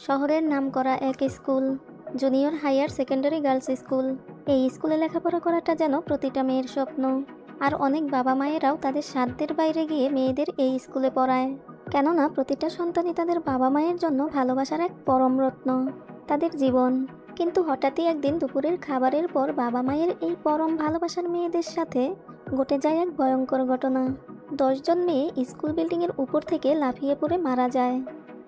শহরের নামকরা এক school, junior higher secondary girls school. এই স্কুলে লেখাপড়া করাটা যেন প্রতিটা মেয়ের স্বপ্ন। আর অনেক বাবা মায়েরাও তাদের সাধ্যের বাইরে গিয়ে মেয়েদের এই স্কুলে পড়ায়, কেননা প্রতিটা সন্তানই তাদের বাবা মায়ের জন্য ভালোবাসার এক পরম রত্ন, তাদের জীবন। কিন্তু হঠাৎই একদিন দুপুরের খাবারের পর বাবা মায়ের এই পরম ভালোবাসার মেয়েদের সাথে ঘটে যায় এক ভয়ঙ্কর ঘটনা। 10 জন মেয়ে স্কুল বিল্ডিংয়ের উপর থেকে লাফিয়ে পড়ে মারা যায়।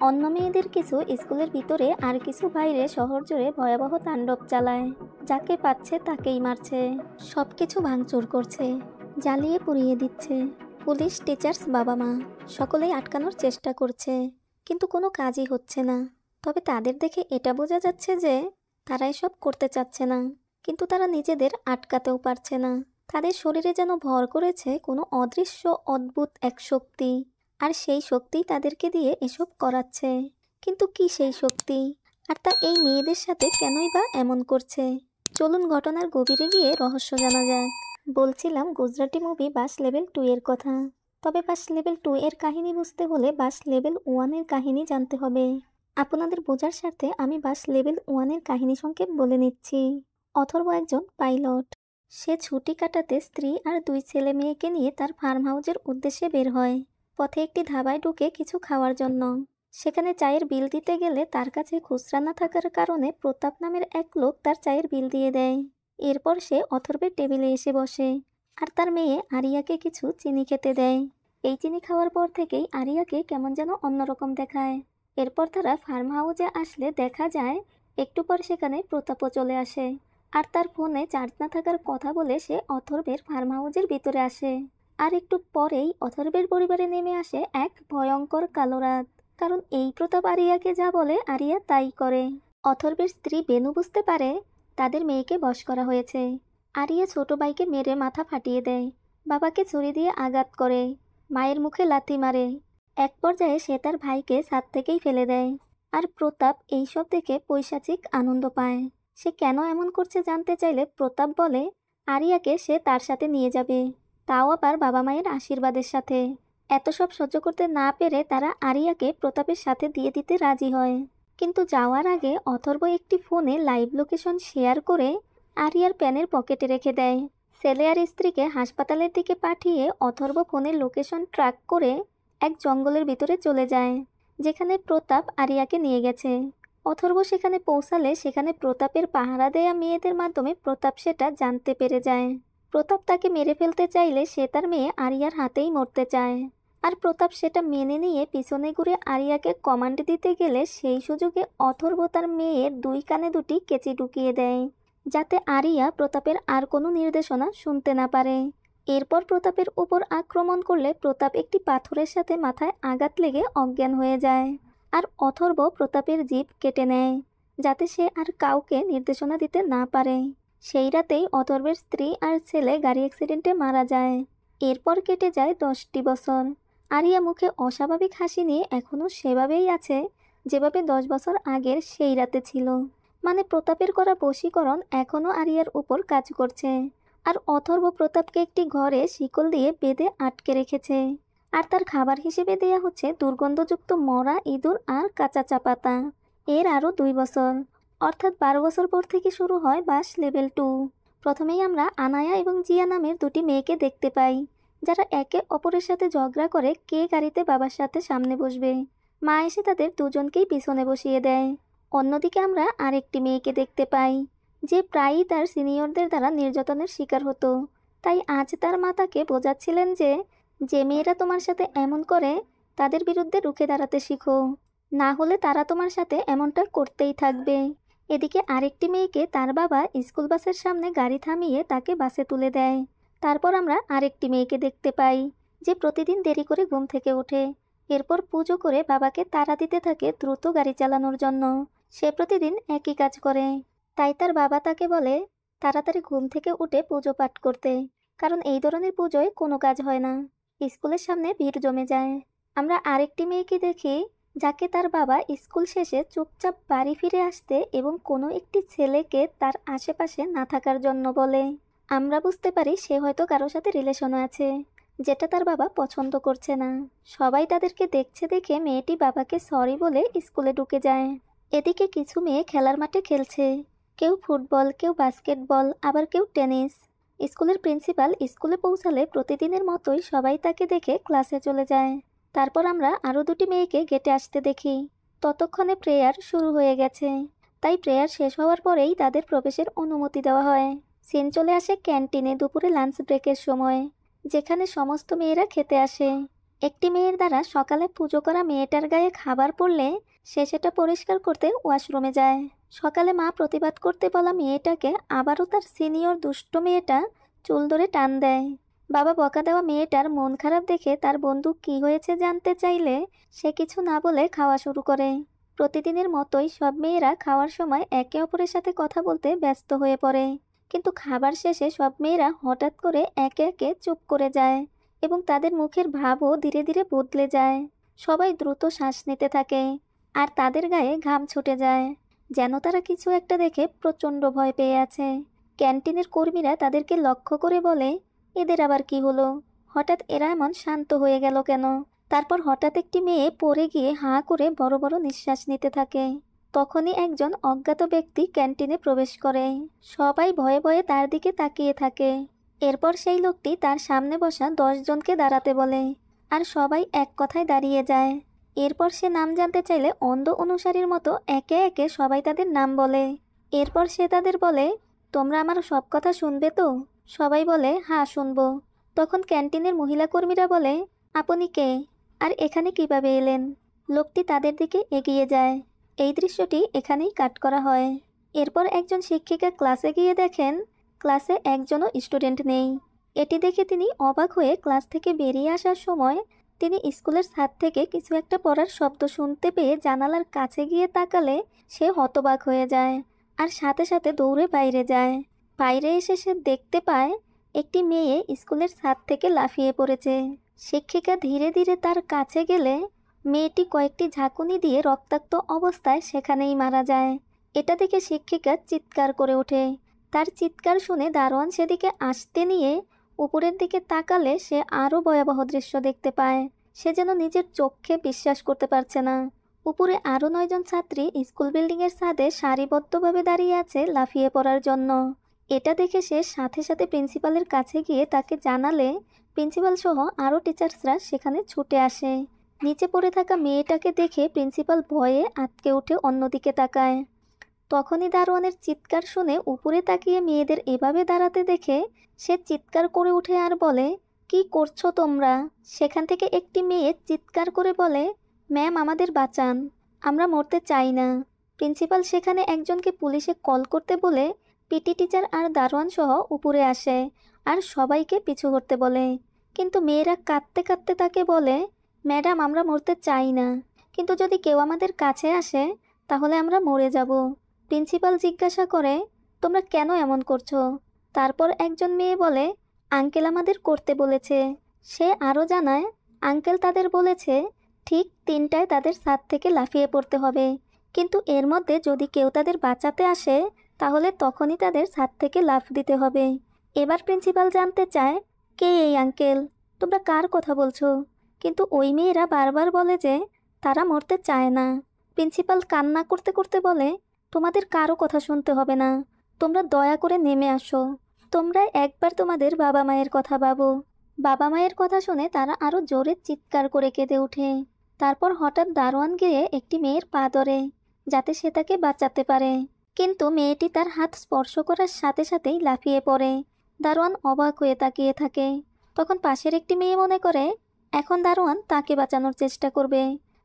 অন্য মেয়েদের কিছু স্কুলের ভিতরে আর কিছু বাইরে শহর জুড়ে ভয়াবহ তাণ্ডব চালায়, যাকে পাচ্ছে তাকেই মারছে, সব কিছু ভাঙচুর করছে, জ্বালিয়ে পুড়িয়ে দিচ্ছে। পুলিশ, টিচার্স, বাবা মা সকলেই আটকানোর চেষ্টা করছে, কিন্তু কোনো কাজই হচ্ছে না। তবে তাদের দেখে এটা বোঝা যাচ্ছে যে তারা এসব করতে চাচ্ছে না, কিন্তু তারা নিজেদের আটকাতেও পারছে না। তাদের শরীরে যেন ভর করেছে কোনো অদৃশ্য অদ্ভুত এক শক্তি, আর সেই শক্তি তাদেরকে দিয়ে এসব করাচ্ছে। কিন্তু কি সেই শক্তি, আর তা এই মেয়েদের সাথে কেনই বা এমন করছে? চলুন ঘটনার গভীরে গিয়ে রহস্য জানা যাক। বলছিলাম গুজরাটি মুভি বাস লেভেল 2 এর কথা। তবে বাস লেভেল 2 এর কাহিনী বুঝতে হলে বাস লেভেল 1 এর কাহিনী জানতে হবে। আপনাদের বোঝার স্বার্থে আমি বাস লেভেল 1 এর কাহিনী সংক্ষেপ বলে নিচ্ছি। অথর্ব একজন পাইলট। সে ছুটি কাটাতে স্ত্রী আর 2 ছেলে মেয়েকে নিয়ে তার ফার্ম হাউসের উদ্দেশ্যে বের হয়। পথে একটি ধাবায় ঢুকে কিছু খাওয়ার জন্য। সেখানে চায়ের বিল দিতে গেলে তার কাছে খুচরা না থাকার কারণে প্রতাপ নামের এক লোক তার চায়ের বিল দিয়ে দেয়। এরপর সে অথর্বের টেবিলে এসে বসে আর তার মেয়ে আরিয়াকে কিছু চিনি খেতে দেয়। এই চিনি খাওয়ার পর থেকেই আরিয়াকে কেমন যেন অন্যরকম দেখায়। এরপর তারা ফার্ম হাউসে আসলে দেখা যায় একটু পর সেখানে প্রতাপও চলে আসে, আর তার ফোনে চার্জ না থাকার কথা বলে সে অথর্বের ফার্ম হাউসের ভিতরে আসে। আর একটু পরেই অথর্বের পরিবারে নেমে আসে এক ভয়ঙ্কর কালো রাত, কারণ এই প্রতাপ আরিয়াকে যা বলে আরিয়া তাই করে। অথর্বের স্ত্রী বেনু বুঝতে পারে তাদের মেয়েকে বশ করা হয়েছে। আরিয়া ছোট ভাইকে মেরে মাথা ফাটিয়ে দেয়, বাবাকে ছুরি দিয়ে আঘাত করে, মায়ের মুখে লাথি মারে। এক পর্যায়ে সে তার ভাইকে ছাদ থেকেই ফেলে দেয়। আর প্রতাপ এইসব দেখে পৈশাচিক আনন্দ পায়। সে কেন এমন করছে জানতে চাইলে প্রতাপ বলে আরিয়াকে সে তার সাথে নিয়ে যাবে, তাও আবার বাবা মায়ের আশীর্বাদের সাথে। এত সব সহ্য করতে না পেরে তারা আরিয়াকে প্রতাপের সাথে দিয়ে দিতে রাজি হয়। কিন্তু যাওয়ার আগে অথর্ব একটি ফোনে লাইভ লোকেশন শেয়ার করে আরিয়ার প্যানের পকেটে রেখে দেয়। ছেলে আর স্ত্রীকে হাসপাতালের দিকে পাঠিয়ে অথর্ব ফোনের লোকেশন ট্র্যাক করে এক জঙ্গলের ভিতরে চলে যায়, যেখানে প্রতাপ আরিয়াকে নিয়ে গেছে। অথর্ব সেখানে পৌঁছালে সেখানে প্রতাপের পাহারা দেয়া মেয়েদের মাধ্যমে প্রতাপ সেটা জানতে পেরে যায়। প্রতাপ তাকে মেরে ফেলতে চাইলে সে তার মেয়ে আরিয়ার হাতেই মরতে চায়। আর প্রতাপ সেটা মেনে নিয়ে পিছনে ঘুরে আরিয়াকে কমান্ড দিতে গেলে সেই সুযোগে অথর্ব তার মেয়ের 2 কানে 2টি কেচি ঢুকিয়ে দেয়, যাতে আরিয়া প্রতাপের আর কোনো নির্দেশনা শুনতে না পারে। এরপর প্রতাপের উপর আক্রমণ করলে প্রতাপ একটি পাথরের সাথে মাথায় আঘাত লেগে অজ্ঞান হয়ে যায়। আর অথর্ব প্রতাপের জিভ কেটে নেয়, যাতে সে আর কাউকে নির্দেশনা দিতে না পারে। সেই রাতেই অথর্বের স্ত্রী আর ছেলে গাড়ি অ্যাক্সিডেন্টে মারা যায়। এরপর কেটে যায় 10টি বছর। আরিয়া মুখে অস্বাভাবিক হাসি নিয়ে এখনও সেভাবেই আছে, যেভাবে 10 বছর আগের সেই রাতে ছিল। মানে প্রতাপের করা বশীকরণ এখনও আরিয়ার উপর কাজ করছে। আর অথর্ব প্রতাপকে একটি ঘরে শিকল দিয়ে বেঁধে আটকে রেখেছে। আর তার খাবার হিসেবে দেয়া হচ্ছে দুর্গন্ধযুক্ত মরা ইঁদুর আর কাঁচা চা পাতা। এর আরও 2 বছর, অর্থাৎ 12 বছর পর থেকে শুরু হয় বাস লেভেল 2। প্রথমেই আমরা আনায়া এবং জিয়া নামের 2টি মেয়েকে দেখতে পাই, যারা একে অপরের সাথে ঝগড়া করে কে গাড়িতে বাবার সাথে সামনে বসবে। মা এসে তাদের দুজনকেই পিছনে বসিয়ে দেয়। অন্যদিকে আমরা আরেকটি মেয়েকে দেখতে পাই, যে প্রায়ই তার সিনিয়রদের দ্বারা নির্যাতনের শিকার হতো। তাই আজ তার মা তাকে বোঝাচ্ছিলেন যে যে মেয়েরা তোমার সাথে এমন করে তাদের বিরুদ্ধে রুখে দাঁড়াতে শিখো, না হলে তারা তোমার সাথে এমনটা করতেই থাকবে। এদিকে আরেকটি মেয়েকে তার বাবা স্কুল বাসের সামনে গাড়ি থামিয়ে তাকে বাসে তুলে দেয়। তারপর আমরা আরেকটি মেয়েকে দেখতে পাই, যে প্রতিদিন দেরি করে ঘুম থেকে ওঠে, এরপর পুজো করে বাবাকে তাড়া দিতে থাকে দ্রুত গাড়ি চালানোর জন্য। সে প্রতিদিন একই কাজ করে, তাই তার বাবা তাকে বলে তাড়াতাড়ি ঘুম থেকে উঠে পুজো পাঠ করতে, কারণ এই ধরনের পুজোয় কোনো কাজ হয় না। স্কুলের সামনে ভিড় জমে যায়। আমরা আরেকটি মেয়েকে দেখি, যাকে তার বাবা স্কুল শেষে চুপচাপ বাড়ি ফিরে আসতে এবং কোনো একটি ছেলেকে তার আশেপাশে না থাকার জন্য বলে। আমরা বুঝতে পারি সে হয়তো কারোর সাথে রিলেশনে আছে, যেটা তার বাবা পছন্দ করছে না। সবাই তাদেরকে দেখছে দেখে মেয়েটি বাবাকে সরি বলে স্কুলে ঢুকে যায়। এদিকে কিছু মেয়ে খেলার মাঠে খেলছে, কেউ ফুটবল, কেউ বাস্কেটবল, আবার কেউ টেনিস। স্কুলের প্রিন্সিপাল স্কুলে পৌঁছালে প্রতিদিনের মতোই সবাই তাকে দেখে ক্লাসে চলে যায়। তারপর আমরা আরও দুটি মেয়েকে গেটে আসতে দেখি। ততক্ষণে প্রেয়ার শুরু হয়ে গেছে, তাই প্রেয়ার শেষ হওয়ার পরেই তাদের প্রবেশের অনুমতি দেওয়া হয়। সিন চলে আসে ক্যান্টিনে দুপুরে লাঞ্চ ব্রেকের সময়, যেখানে সমস্ত মেয়েরা খেতে আসে। একটি মেয়ের দ্বারা সকালে পুজো করা মেয়েটার গায়ে খাবার পড়লে সে সেটা পরিষ্কার করতে ওয়াশরুমে যায়। সকালে মা প্রতিবাদ করতে বলা মেয়েটাকে আবারও তার সিনিয়র দুষ্ট মেয়েটা চুল ধরে টান দেয়। বাবা বকা দেওয়া মেয়েটার মন খারাপ দেখে তার বন্ধু কি হয়েছে জানতে চাইলে সে কিছু না বলে খাওয়া শুরু করে। প্রতিদিনের মতোই সব মেয়েরা খাওয়ার সময় একে অপরের সাথে কথা বলতে ব্যস্ত হয়ে পড়ে, কিন্তু খাবার শেষে সব মেয়েরা হঠাৎ করে একে একে চুপ করে যায় এবং তাদের মুখের ভাবও ধীরে ধীরে বদলে যায়। সবাই দ্রুত শ্বাস নিতে থাকে আর তাদের গায়ে ঘাম ছুটে যায়, যেন তারা কিছু একটা দেখে প্রচণ্ড ভয় পেয়ে আছে। ক্যান্টিনের কর্মীরা তাদেরকে লক্ষ্য করে বলে, এদের আবার কি হলো, হঠাৎ এরা এমন শান্ত হয়ে গেল কেন? তারপর হঠাৎ একটি মেয়ে পড়ে গিয়ে হাঁ করে বড় বড় নিঃশ্বাস নিতে থাকে। তখনই একজন অজ্ঞাত ব্যক্তি ক্যান্টিনে প্রবেশ করে। সবাই ভয়ে ভয়ে তার দিকে তাকিয়ে থাকে। এরপর সেই লোকটি তার সামনে বসা 10 জনকে দাঁড়াতে বলে, আর সবাই এক কথায় দাঁড়িয়ে যায়। এরপর সে নাম জানতে চাইলে অন্ধ অনুসারীর মতো একে একে সবাই তাদের নাম বলে। এরপর সে তাদের বলে, তোমরা আমার সব কথা শুনবে তো? সবাই বলে, হ্যাঁ শুনবো। তখন ক্যান্টিনের মহিলা কর্মীরা বলে, আপনি কে, আর এখানে কিভাবে এলেন? লোকটি তাদের দিকে এগিয়ে যায়। এই দৃশ্যটি এখানেই কাট করা হয়। এরপর একজন শিক্ষিকা ক্লাসে গিয়ে দেখেন ক্লাসে একজনও স্টুডেন্ট নেই। এটি দেখে তিনি অবাক হয়ে ক্লাস থেকে বেরিয়ে আসার সময় তিনি স্কুলের ছাদ থেকে কিছু একটা পড়ার শব্দ শুনতে পেয়ে জানালার কাছে গিয়ে তাকালে সে হতবাক হয়ে যায় আর সাথে সাথে দৌড়ে বাইরে যায়। বাইরে এসে সে দেখতে পায় একটি মেয়ে স্কুলের ছাদ থেকে লাফিয়ে পড়েছে। শিক্ষিকা ধীরে ধীরে তার কাছে গেলে মেয়েটি কয়েকটি ঝাঁকুনি দিয়ে রক্তাক্ত অবস্থায় সেখানেই মারা যায়। এটা দেখে শিক্ষিকা চিৎকার করে ওঠে। তার চিৎকার শুনে দারোয়ান সেদিকে আসতে নিয়ে উপরের দিকে তাকালে সে আরও ভয়াবহ দৃশ্য দেখতে পায়। সে যেন নিজের চোখে বিশ্বাস করতে পারছে না। উপরে আরও 9 জন ছাত্রী স্কুল বিল্ডিংয়ের ছাদে সারিবদ্ধভাবে দাঁড়িয়ে আছে লাফিয়ে পড়ার জন্য। এটা দেখে সে সাথে সাথে প্রিন্সিপালের কাছে গিয়ে তাকে জানালে প্রিন্সিপাল সহ আরও টিচার্সরা সেখানে ছুটে আসে। নিচে পড়ে থাকা মেয়েটাকে দেখে প্রিন্সিপাল ভয়ে আঁতকে উঠে অন্যদিকে তাকায়। তখনই দারোয়ানের চিৎকার শুনে উপরে তাকিয়ে মেয়েদের এভাবে দাঁড়াতে দেখে সে চিৎকার করে উঠে আর বলে, কি করছো তোমরা? সেখান থেকে একটি মেয়ে চিৎকার করে বলে, ম্যাম আমাদের বাঁচান, আমরা মরতে চাই না। প্রিন্সিপাল সেখানে একজনকে পুলিশে কল করতে বলে পিটি টিচার আর দারোয়ান সহ উপরে আসে আর সবাইকে পিছু করতে বলে। কিন্তু মেয়েরা কাঁদতে কাঁদতে তাকে বলে, ম্যাডাম আমরা মরতে চাই না, কিন্তু যদি কেউ আমাদের কাছে আসে তাহলে আমরা মরে যাব। প্রিন্সিপাল জিজ্ঞাসা করে, তোমরা কেন এমন করছো? তারপর একজন মেয়ে বলে, আঙ্কেল আমাদের করতে বলেছে। সে আরও জানায়, আঙ্কেল তাদের বলেছে ঠিক 3টায় তাদের ছাদ থেকে লাফিয়ে পড়তে হবে, কিন্তু এর মধ্যে যদি কেউ তাদের বাঁচাতে আসে তাহলে তখনই তাদের ছাদ থেকে লাফ দিতে হবে। এবার প্রিন্সিপাল জানতে চায়, কে এই আঙ্কেল, তোমরা কার কথা বলছো? কিন্তু ওই মেয়েরা বারবার বলে যে তারা মরতে চায় না। প্রিন্সিপাল কান্না করতে করতে বলে, তোমাদের কারো কথা শুনতে হবে না, তোমরা দয়া করে নেমে আসো। তোমরা একবার তোমাদের বাবা মায়ের কথা ভাবো। বাবা মায়ের কথা শুনে তারা আরও জোরে চিৎকার করে কেঁদে ওঠে। তারপর হঠাৎ দারোয়ান গিয়ে একটি মেয়ের পা ধরে যাতে সে তাকে বাঁচাতে পারে, কিন্তু মেয়েটি তার হাত স্পর্শ করার সাথে সাথেই লাফিয়ে পড়ে। দারোয়ান অবাক হয়ে তাকিয়ে থাকে। তখন পাশের একটি মেয়ে মনে করে এখন দারোয়ান তাকে বাঁচানোর চেষ্টা করবে,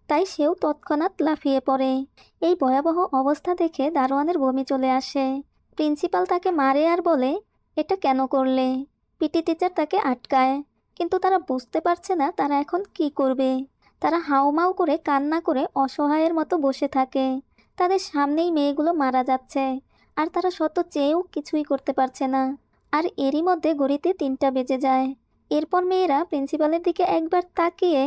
তাই সেও তৎক্ষণাৎ লাফিয়ে পড়ে। এই ভয়াবহ অবস্থা দেখে দারোয়ানের বমি চলে আসে। প্রিন্সিপাল তাকে মারে আর বলে, এটা কেন করলে? পিটি টিচার তাকে আটকায়, কিন্তু তারা বুঝতে পারছে না তারা এখন কি করবে। তারা হাউমাউ করে কান্না করে অসহায়ের মতো বসে থাকে। তাদের সামনেই মেয়েগুলো মারা যাচ্ছে আর তারা শত চেয়েও কিছুই করতে পারছে না। আর এরই মধ্যে ঘড়িতে 3টা বেজে যায়। এরপর মেয়েরা প্রিন্সিপালের দিকে একবার তাকিয়ে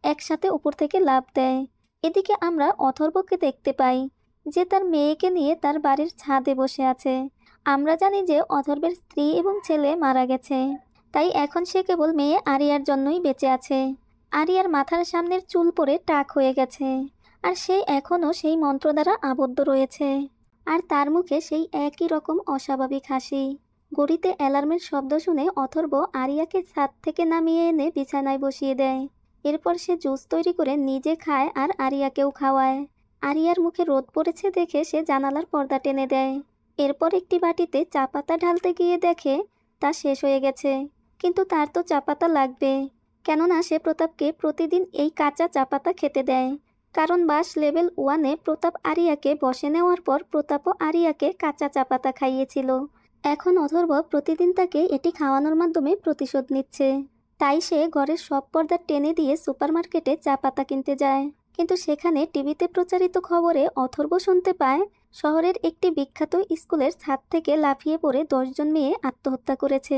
একসাথে উপর থেকে লাফ দেয়। এদিকে আমরা অথর্বকে দেখতে পাই যে তার মেয়েকে নিয়ে তার বাড়ির ছাদে বসে আছে। আমরা জানি যে অথর্বের স্ত্রী এবং ছেলে মারা গেছে, তাই এখন সে কেবল মেয়ে আরিয়ার জন্যই বেঁচে আছে। আরিয়ার মাথার সামনের চুল পড়ে টাক হয়ে গেছে আর সে এখনও সেই মন্ত্র দ্বারা আবদ্ধ রয়েছে। আর তার মুখে সেই একই রকম অস্বাভাবিক হাসি। ঘড়িতে অ্যালার্মের শব্দ শুনে অথর্ব আরিয়াকে ছাদ থেকে নামিয়ে এনে বিছানায় বসিয়ে দেয়। এরপর সে জুস তৈরি করে নিজে খায় আর আরিয়াকেও খাওয়ায়। আরিয়ার মুখে রোদ পড়েছে দেখে সে জানালার পর্দা টেনে দেয়। এরপর একটি বাটিতে চা পাতা ঢালতে গিয়ে দেখে তা শেষ হয়ে গেছে। কিন্তু তার তো চা পাতা লাগবে, কেননা সে প্রতাপকে প্রতিদিন এই কাঁচা চা পাতা খেতে দেয়। কারণ বাস লেভেল 1-এ প্রতাপ আরিয়াকে বসে নেওয়ার পর প্রতাপও আরিয়াকে কাঁচা চা পাতা খাইয়েছিল। এখন অথর্ব প্রতিদিন তাকে এটি খাওয়ানোর মাধ্যমে প্রতিশোধ নিচ্ছে। তাই সে ঘরের সব পর্দা টেনে দিয়ে সুপারমার্কেটে চা পাতা কিনতে যায়। কিন্তু সেখানে টিভিতে প্রচারিত খবরে অথর্ব শুনতে পায় শহরের একটি বিখ্যাত স্কুলের ছাদ থেকে লাফিয়ে পড়ে 10 জন মেয়ে আত্মহত্যা করেছে,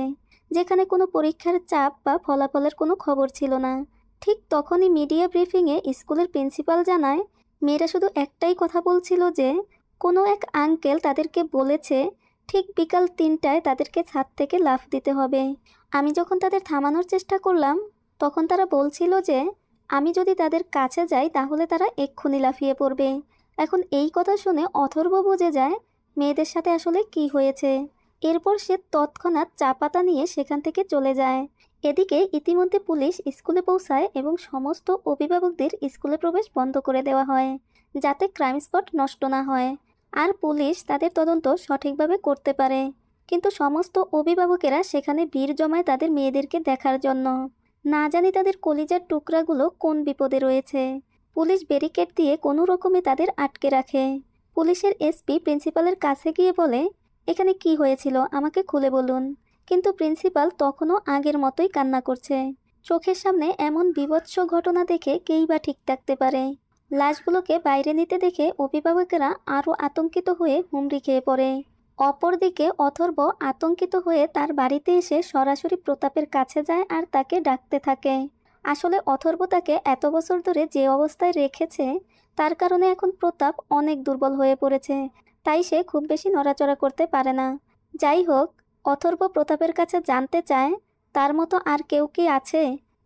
যেখানে কোনো পরীক্ষার চাপ বা ফলাফলের কোনো খবর ছিল না। ঠিক তখনই মিডিয়া ব্রিফিংয়ে স্কুলের প্রিন্সিপাল জানায় মেয়েরা শুধু একটাই কথা বলছিল যে কোনো এক আঙ্কেল তাদেরকে বলেছে ঠিক বিকাল 3টায় তাদেরকে ছাদ থেকে লাফ দিতে হবে। আমি যখন তাদের থামানোর চেষ্টা করলাম তখন তারা বলছিল যে আমি যদি তাদের কাছে যাই তাহলে তারা এক্ষুনি লাফিয়ে পড়বে। এখন এই কথা শুনে অথর্ব বুঝে যায় মেয়েদের সাথে আসলে কি হয়েছে। এরপর সে তৎক্ষণাৎ চা পাতা নিয়ে সেখান থেকে চলে যায়। এদিকে ইতিমধ্যে পুলিশ স্কুলে পৌঁছায় এবং সমস্ত অভিভাবকদের স্কুলে প্রবেশ বন্ধ করে দেওয়া হয়, যাতে ক্রাইম স্পট নষ্ট না হয় আর পুলিশ তাদের তদন্ত সঠিকভাবে করতে পারে। কিন্তু সমস্ত অভিভাবকেরা সেখানে ভিড় জমায় তাদের মেয়েদেরকে দেখার জন্য। না জানি তাদের কলিজার টুকরাগুলো কোন বিপদে রয়েছে। পুলিশ ব্যারিকেড দিয়ে কোনো রকমে তাদের আটকে রাখে। পুলিশের এসপি প্রিন্সিপালের কাছে গিয়ে বলে, এখানে কি হয়েছিল আমাকে খুলে বলুন। কিন্তু প্রিন্সিপাল তখনও আগের মতোই কান্না করছে। চোখের সামনে এমন বীভৎস ঘটনা দেখে কেই বা ঠিক থাকতে পারে। লাশগুলোকে বাইরে নিতে দেখে অভিভাবকেরা আরও আতঙ্কিত হয়ে হুমড়ি খেয়ে পড়ে। অপরদিকে অথর্ব আতঙ্কিত হয়ে তার বাড়িতে এসে সরাসরি প্রতাপের কাছে যায় আর তাকে ডাকতে থাকে। আসলে অথর্ব তাকে এত বছর ধরে যে অবস্থায় রেখেছে তার কারণে এখন প্রতাপ অনেক দুর্বল হয়ে পড়েছে, তাই সে খুব বেশি নড়াচড়া করতে পারে না। যাই হোক, অথর্ব প্রতাপের কাছে জানতে চায় তার মতো আর কেউ কি আছে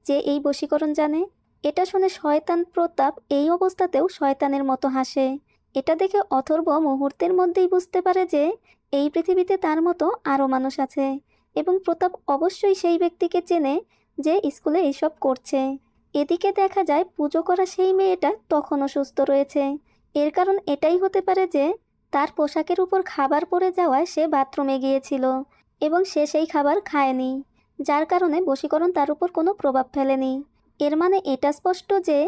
যে এই বশীকরণ জানে। এটা শুনে শয়তান প্রতাপ এই অবস্থাতেও শয়তানের মতো হাসে। এটা দেখে অথর্ব মুহূর্তের মধ্যেই বুঝতে পারে যে এই পৃথিবীতে তার মতো আরও মানুষ আছে এবং প্রতাপ অবশ্যই সেই ব্যক্তিকে চেনে যে স্কুলে এইসব করছে। এদিকে দেখা যায় পুজো করা সেই মেয়েটা তখনও সুস্থ রয়েছে। এর কারণ এটাই হতে পারে যে তার পোশাকের উপর খাবার পড়ে যাওয়ায় সে বাথরুমে গিয়েছিল এবং সে সেই খাবার খায়নি, যার কারণে বশীকরণ তার উপর কোনো প্রভাব ফেলেনি। এর মানে এটা স্পষ্ট যে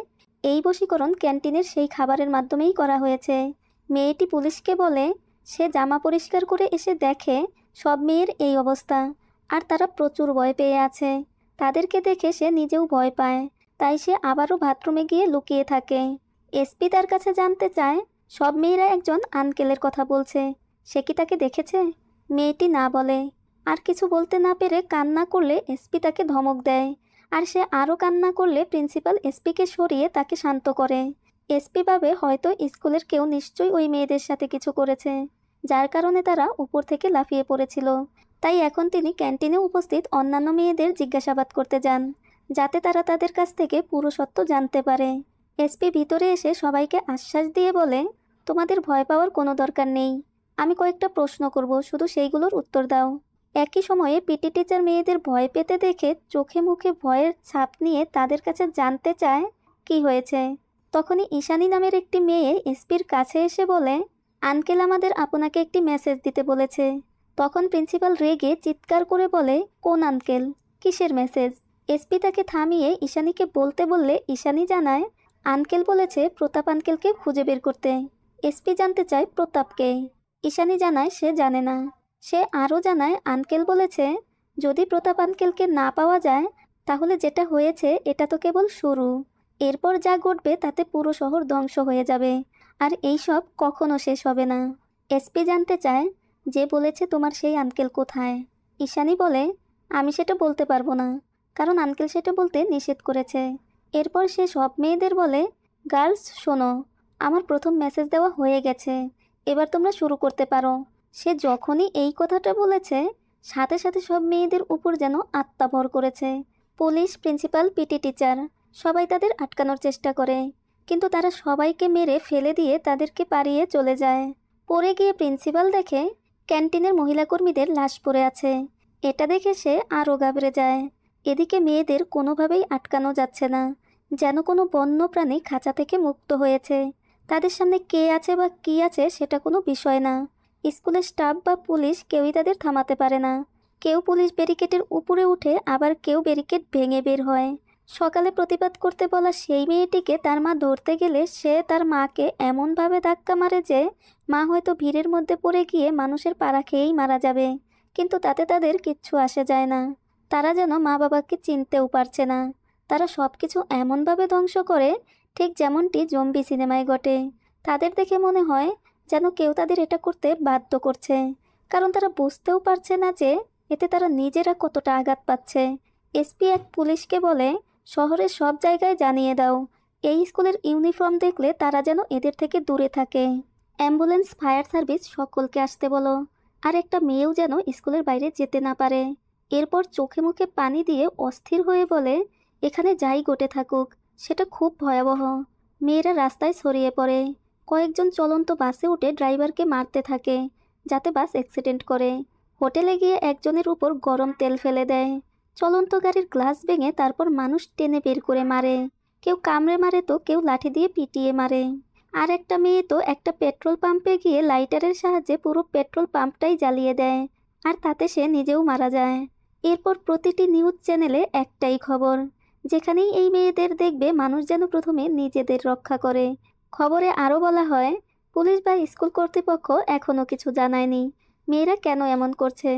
এই বশীকরণ ক্যান্টিনের সেই খাবারের মাধ্যমেই করা হয়েছে। মেয়েটি পুলিশকে বলে সে জামা পরিষ্কার করে এসে দেখে সব মেয়ের এই অবস্থা আর তারা প্রচুর ভয় পেয়ে আছে। তাদেরকে দেখে সে নিজেও ভয় পায়, তাই সে আবারও বাথরুমে গিয়ে লুকিয়ে থাকে। এসপি তার কাছে জানতে চায় সব মেয়েরা একজন আঙ্কেলের কথা বলছে, সে কি তাকে দেখেছে? মেয়েটি না বলে। আর কিছু বলতে না পেরে কান্না করলে এসপি তাকে ধমক দেয়, আর সে আরও কান্না করলে প্রিন্সিপাল এসপিকে সরিয়ে তাকে শান্ত করে। এসপি ভাবে হয়তো স্কুলের কেউ নিশ্চয়ই ওই মেয়েদের সাথে কিছু করেছে, যার কারণে তারা উপর থেকে লাফিয়ে পড়েছিল। তাই এখন তিনি ক্যান্টিনে উপস্থিত অন্যান্য মেয়েদের জিজ্ঞাসাবাদ করতে যান, যাতে তারা তাদের কাছ থেকে পুরো সত্য জানতে পারে। এসপি ভিতরে এসে সবাইকে আশ্বাস দিয়ে বলে, তোমাদের ভয় পাওয়ার কোনো দরকার নেই, আমি কয়েকটা প্রশ্ন করব, শুধু সেইগুলোর উত্তর দাও। একই সময়ে পিটি টিচার মেয়েদের ভয় পেতে দেখে চোখে মুখে ভয়ের ছাপ নিয়ে তাদের কাছে জানতে চায় কি হয়েছে। তখনই ঈশানী নামের একটি মেয়ে এসপির কাছে এসে বলে, আঙ্কেল আমাদের আপনাকে একটি মেসেজ দিতে বলেছে। তখন প্রিন্সিপাল রেগে চিৎকার করে বলে, কোন আঙ্কেল, কিসের মেসেজ? এসপি তাকে থামিয়ে ঈশানীকে বলতে বললে ঈশানী জানায় আঙ্কেল বলেছে প্রতাপ আঙ্কেলকে খুঁজে বের করতে। এসপি জানতে চায় প্রতাপকে। ঈশানী জানায় সে জানে না। সে আরও জানায় আঙ্কেল বলেছে যদি প্রতাপ আঙ্কেলকে না পাওয়া যায় তাহলে যেটা হয়েছে এটা তো কেবল শুরু, এরপর যা ঘটবে তাতে পুরো শহর ধ্বংস হয়ে যাবে আর এইসব কখনো শেষ হবে না। এসপি জানতে চায় যে বলেছে তোমার সেই আঙ্কেল কোথায়? ঈশানী বলে, আমি সেটা বলতে পারবো না, কারণ আঙ্কেল সেটা বলতে নিষেধ করেছে। এরপর সে সব মেয়েদের বলে, গার্লস শোনো, আমার প্রথম মেসেজ দেওয়া হয়ে গেছে, এবার তোমরা শুরু করতে পারো। সে যখনই এই কথাটা বলেছে সাথে সাথে সব মেয়েদের উপর যেন আত্মা ভর করেছে। পুলিশ, প্রিন্সিপাল, পিটি টিচার সবাই তাদের আটকানোর চেষ্টা করে, কিন্তু তারা সবাইকে মেরে ফেলে দিয়ে তাদেরকে পাড়িয়ে চলে যায়। পরে গিয়ে প্রিন্সিপাল দেখে ক্যান্টিনের মহিলা কর্মীদের লাশ পড়ে আছে। এটা দেখে সে আরও ঘাবড়ে যায়। এদিকে মেয়েদের কোনোভাবেই আটকানো যাচ্ছে না, যেন কোনো বন্য প্রাণী খাঁচা থেকে মুক্ত হয়েছে। তাদের সামনে কে আছে বা কী আছে সেটা কোনো বিষয় না। স্কুলের স্টাফ বা পুলিশ কেউই তাদের থামাতে পারে না। কেউ পুলিশ ব্যারিকেডের উপরে উঠে, আবার কেউ ব্যারিকেড ভেঙে বের হয়। সকালে প্রতিবাদ করতে বলা সেই মেয়েটিকে তার মা ধরতে গেলে সে তার মাকে এমনভাবে ধাক্কা মারে যে মা হয়তো ভিড়ের মধ্যে পড়ে গিয়ে মানুষের পাড়া খেয়েই মারা যাবে। কিন্তু তাতে তাদের কিচ্ছু আসে যায় না। তারা যেন মা বাবাকে চিনতেও পারছে না। তারা সব কিছু এমনভাবে ধ্বংস করে, ঠিক যেমনটি জম্বি সিনেমায় ঘটে। তাদের দেখে মনে হয় যেন কেউ তাদের এটা করতে বাধ্য করছে, কারণ তারা বুঝতেও পারছে না যে এতে তারা নিজেরা কতটা আঘাত পাচ্ছে। এসপি এক পুলিশকে বলে, শহরের সব জায়গায় জানিয়ে দাও, এই স্কুলের ইউনিফর্ম দেখলে তারা যেন এদের থেকে দূরে থাকে। অ্যাম্বুলেন্স, ফায়ার সার্ভিস সকলকে আসতে বলো। আর একটা মেয়েও যেন স্কুলের বাইরে যেতে না পারে। এরপর চোখে মুখে পানি দিয়ে অস্থির হয়ে বলে, এখানে যাই ঘটে থাকুক সেটা খুব ভয়াবহ। মেয়েরা রাস্তায় ছড়িয়ে পড়ে। কয়েকজন চলন্ত বাসে উঠে ড্রাইভারকে মারতে থাকে যাতে বাস অ্যাক্সিডেন্ট করে। হোটেলে গিয়ে একজনের উপর গরম তেল ফেলে দেয়। চলন্ত গাড়ির গ্লাস ভেঙে তারপর মানুষ টেনে বের করে মারে। কেউ কামড়ে মারে তো কেউ লাঠি দিয়ে পিটিয়ে মারে। আর একটা মেয়ে তো একটা পেট্রোল পাম্পে গিয়ে লাইটারের সাহায্যে পুরো পেট্রোল পাম্পটাই জ্বালিয়ে দেয়, আর তাতে সে নিজেও মারা যায়। এরপর প্রতিটি নিউজ চ্যানেলে একটাই খবর, যেখানেই এই মেয়েদের দেখবে মানুষ যেন প্রথমে নিজেদের রক্ষা করে। খবরে আরও বলা হয়, পুলিশ বা স্কুল কর্তৃপক্ষ এখনও কিছু জানায়নি মেয়েরা কেন এমন করছে।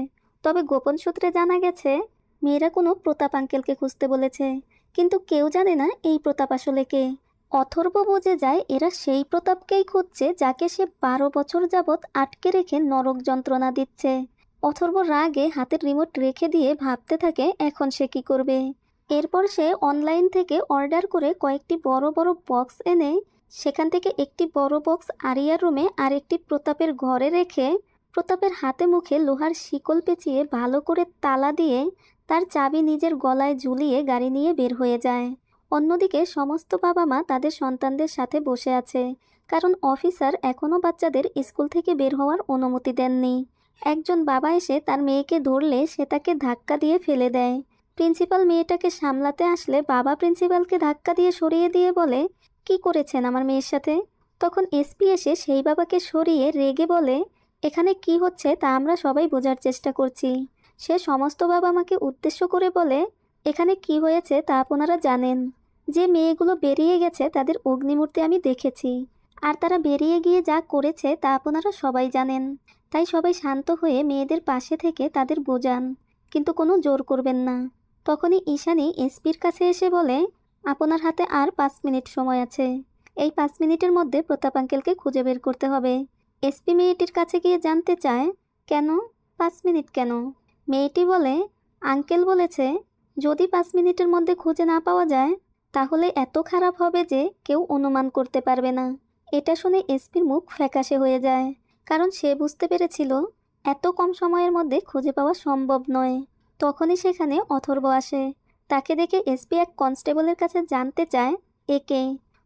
তবে গোপন সূত্রে জানা গেছে মেয়েরা কোনো প্রতাপ আঙ্কেলকে খুঁজতে বলেছে, কিন্তু কেউ জানে না এই প্রতাপ আসলে কে। অথর্ব বুঝে যায় এরা সেই প্রতাপকেই খুঁজছে যাকে সে 12 বছর যাবৎ আটকে রেখে নরক যন্ত্রণা দিচ্ছে। অথর্ব রাগে হাতের রিমোট রেখে দিয়ে ভাবতে থাকে এখন সে কি করবে। এরপর সে অনলাইন থেকে অর্ডার করে কয়েকটি বড় বড় বক্স এনে সেখান থেকে একটি বড় বক্স আরিয়ার রুমে আর একটি প্রতাপের ঘরে রেখে প্রতাপের হাতে মুখে লোহার শিকল পেঁচিয়ে ভালো করে তালা দিয়ে তার চাবি নিজের গলায় ঝুলিয়ে গাড়ি নিয়ে বের হয়ে যায়। অন্যদিকে সমস্ত বাবা মা তাদের সন্তানদের সাথে বসে আছে, কারণ অফিসার এখনও বাচ্চাদের স্কুল থেকে বের হওয়ার অনুমতি দেননি। একজন বাবা এসে তার মেয়েকে ধরলে সে তাকে ধাক্কা দিয়ে ফেলে দেয়। প্রিন্সিপাল মেয়েটাকে সামলাতে আসলে বাবা প্রিন্সিপালকে ধাক্কা দিয়ে সরিয়ে দিয়ে বলে, কি করেছেন আমার মেয়ের সাথে? তখন এসপি এসে সেই বাবাকে সরিয়ে রেগে বলে, এখানে কি হচ্ছে তা আমরা সবাই বোঝার চেষ্টা করছি। সে সমস্ত বাবা মাকে উদ্দেশ্য করে বলে, এখানে কি হয়েছে তা আপনারা জানেন। যে মেয়েগুলো বেরিয়ে গেছে তাদের অগ্নিমূর্তি আমি দেখেছি, আর তারা বেরিয়ে গিয়ে যা করেছে তা আপনারা সবাই জানেন। তাই সবাই শান্ত হয়ে মেয়েদের পাশে থেকে তাদের বোঝান, কিন্তু কোনো জোর করবেন না। তখনই ঈশানী এসপির কাছে এসে বলে, আপনার হাতে আর 5 মিনিট সময় আছে। এই 5 মিনিটের মধ্যে প্রতাপ আঙ্কেলকে খুঁজে বের করতে হবে। এসপি মেয়েটির কাছে গিয়ে জানতে চায়, কেন 5 মিনিট কেন? মেয়েটি বলে, আঙ্কেল বলেছে যদি 5 মিনিটের মধ্যে খুঁজে না পাওয়া যায় তাহলে এত খারাপ হবে যে কেউ অনুমান করতে পারবে না। এটা শুনে এসপির মুখ ফ্যাকাশে হয়ে যায়, কারণ সে বুঝতে পেরেছিল এত কম সময়ের মধ্যে খুঁজে পাওয়া সম্ভব নয়। তখনই সেখানে অথর্ব আসে। তাকে দেখে এসপি এক কনস্টেবলের কাছে জানতে চায়, একে?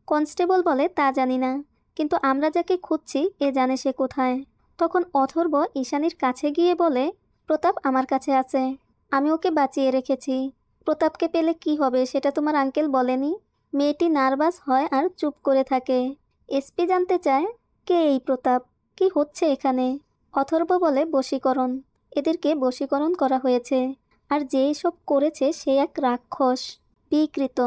কনস্টেবল বলে, তা জানি না, কিন্তু আমরা যাকে খুঁজছি এ জানে সে কোথায়। তখন অথর্ব ঈশানীর কাছে গিয়ে বলে, প্রতাপ আমার কাছে আছে, আমি ওকে বাঁচিয়ে রেখেছি। প্রতাপকে পেলে কি হবে সেটা তোমার আঙ্কেল বলেনি? মেয়েটি নার্ভাস হয় আর চুপ করে থাকে। এসপি জানতে চায়, কে এই প্রতাপ, কি হচ্ছে এখানে? অথর্ব বলে, বশীকরণ। এদেরকে বশীকরণ করা হয়েছে, আর যে সব করেছে সে এক রাক্ষস, বিকৃত।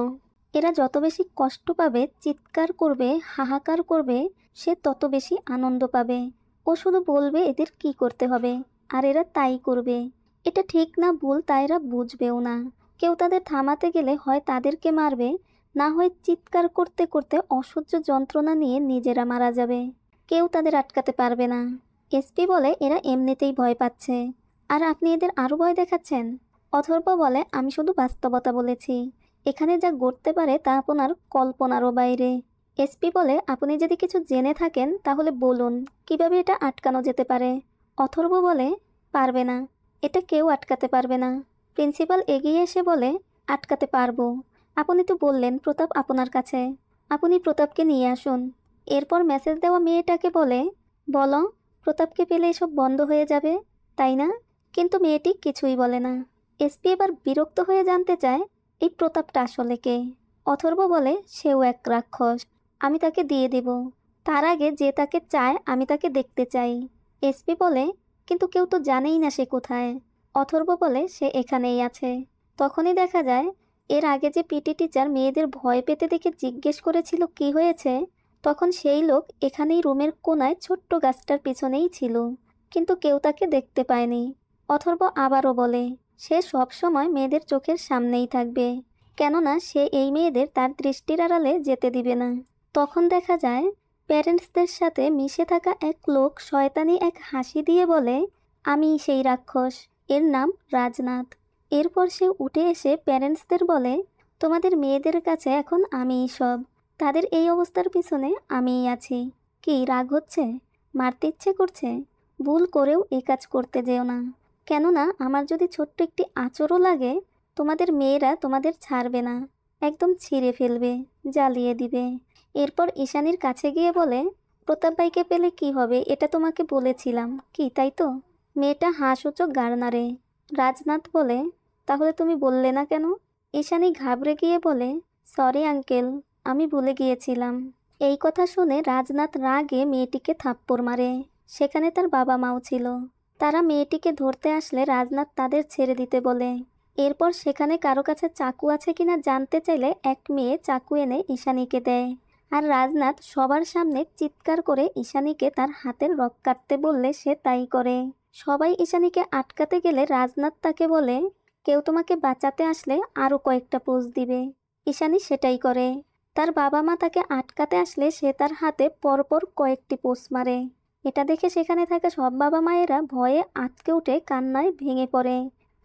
এরা যত বেশি কষ্ট পাবে, চিৎকার করবে, হাহাকার করবে, সে তত বেশি আনন্দ পাবে। ও শুধু বলবে এদের কি করতে হবে, আর এরা তাই করবে। এটা ঠিক না ভুল তা এরা বুঝবেও না। কেউ তাদের থামাতে গেলে হয় তাদেরকে মারবে, না হয় চিৎকার করতে করতে অসহ্য যন্ত্রণা নিয়ে নিজেরা মারা যাবে। কেউ তাদের আটকাতে পারবে না। এসপি বলে, এরা এমনিতেই ভয় পাচ্ছে, আর আপনি এদের আরও ভয় দেখাচ্ছেন। অথর্ব বলে, আমি শুধু বাস্তবতা বলেছি, এখানে যা ঘটতে পারে তা আপনার কল্পনারও বাইরে। এসপি বলে, আপনি যদি কিছু জেনে থাকেন তাহলে বলুন কিভাবে এটা আটকানো যেতে পারে। অথর্ব বলে, পারবে না, এটা কেউ আটকাতে পারবে না। প্রিন্সিপাল এগিয়ে এসে বলে, আটকাতে পারবো। আপনি তো বললেন প্রতাপ আপনার কাছে। আপনি প্রতাপকে নিয়ে আসুন। এরপর মেসেজ দেওয়া মেয়েটাকে বলে, বলো, প্রতাপকে পেলে এসব বন্ধ হয়ে যাবে, তাই না? কিন্তু মেয়েটি কিছুই বলে না। এসপি এবার বিরক্ত হয়ে জানতে চায়, এই প্রতাপটা আসলে কে? অথর্ব বলে, সেও এক রাক্ষস, আমি তাকে দিয়ে দেব। তার আগে যে তাকে চায় আমি তাকে দেখতে চাই। এসপি বলে, কিন্তু কেউ তো জানেই না সে কোথায়। অথর্ব বলে, সে এখানেই আছে। তখনই দেখা যায় এর আগে যে পিটি টিচার মেয়েদের ভয় পেতে দেখে জিজ্ঞেস করেছিল কি হয়েছে, তখন সেই লোক এখানেই রুমের কোনায় ছোট্ট গাছটার পিছনেই ছিল, কিন্তু কেউ তাকে দেখতে পায়নি। অথর্ব আবারও বলে, সে সব সময় মেয়েদের চোখের সামনেই থাকবে, কেননা সে এই মেয়েদের তার দৃষ্টির আড়ালে যেতে দিবে না। তখন দেখা যায় প্যারেন্টসদের সাথে মিশে থাকা এক লোক শয়তানি এক হাসি দিয়ে বলে, আমি সেই রাক্ষস, এর নাম রাজনাথ। এরপর সে উঠে এসে প্যারেন্টসদের বলে, তোমাদের মেয়েদের কাছে এখন আমিই সব, তাদের এই অবস্থার পিছনে আমিই আছি। কি রাগ হচ্ছে? মারতে ইচ্ছে করছে? ভুল করেও এ কাজ করতে যেও না, কেননা আমার যদি ছোট্ট একটি আঁচড়ও লাগে, তোমাদের মেয়েরা তোমাদের ছাড়বে না, একদম ছিঁড়ে ফেলবে, জ্বালিয়ে দিবে। এরপর ঈশানীর কাছে গিয়ে বলে, প্রতাপ ভাইকে পেলে কি হবে, এটা তোমাকে বলেছিলাম, কি তাই তো? মেয়েটা হাসূচক গাড় নাড়ে। রাজনাথ বলে, তাহলে তুমি বললে না কেন? ঈশানী ঘাবড়ে গিয়ে বলে, সরি আঙ্কেল, আমি ভুলে গিয়েছিলাম। এই কথা শুনে রাজনাথ রাগে মেয়েটিকে থাপ্পড় মারে। সেখানে তার বাবা মাও ছিল। তারা মেয়েটিকে ধরতে আসলে রাজনাথ তাদের ছেড়ে দিতে বলে। এরপর সেখানে কারো কাছে চাকু আছে কিনা জানতে চাইলে এক মেয়ে চাকু এনে ঈশানীকে দেয়। আর রাজনাথ সবার সামনে চিৎকার করে ঈশানীকে তার হাতের রগ কাটতে বললে সে তাই করে। সবাই ঈশানীকে আটকাতে গেলে রাজনাথ তাকে বলে, কেউ তোমাকে বাঁচাতে আসলে আরও কয়েকটা পোজ দিবে। ঈশানী সেটাই করে। তার বাবা মা তাকে আটকাতে আসলে সে তার হাতে পরপর কয়েকটি পোজ মারে। এটা দেখে সেখানে থাকা সব বাবা মায়েরা ভয়ে আঁতকে উঠে কান্নায় ভেঙে পড়ে।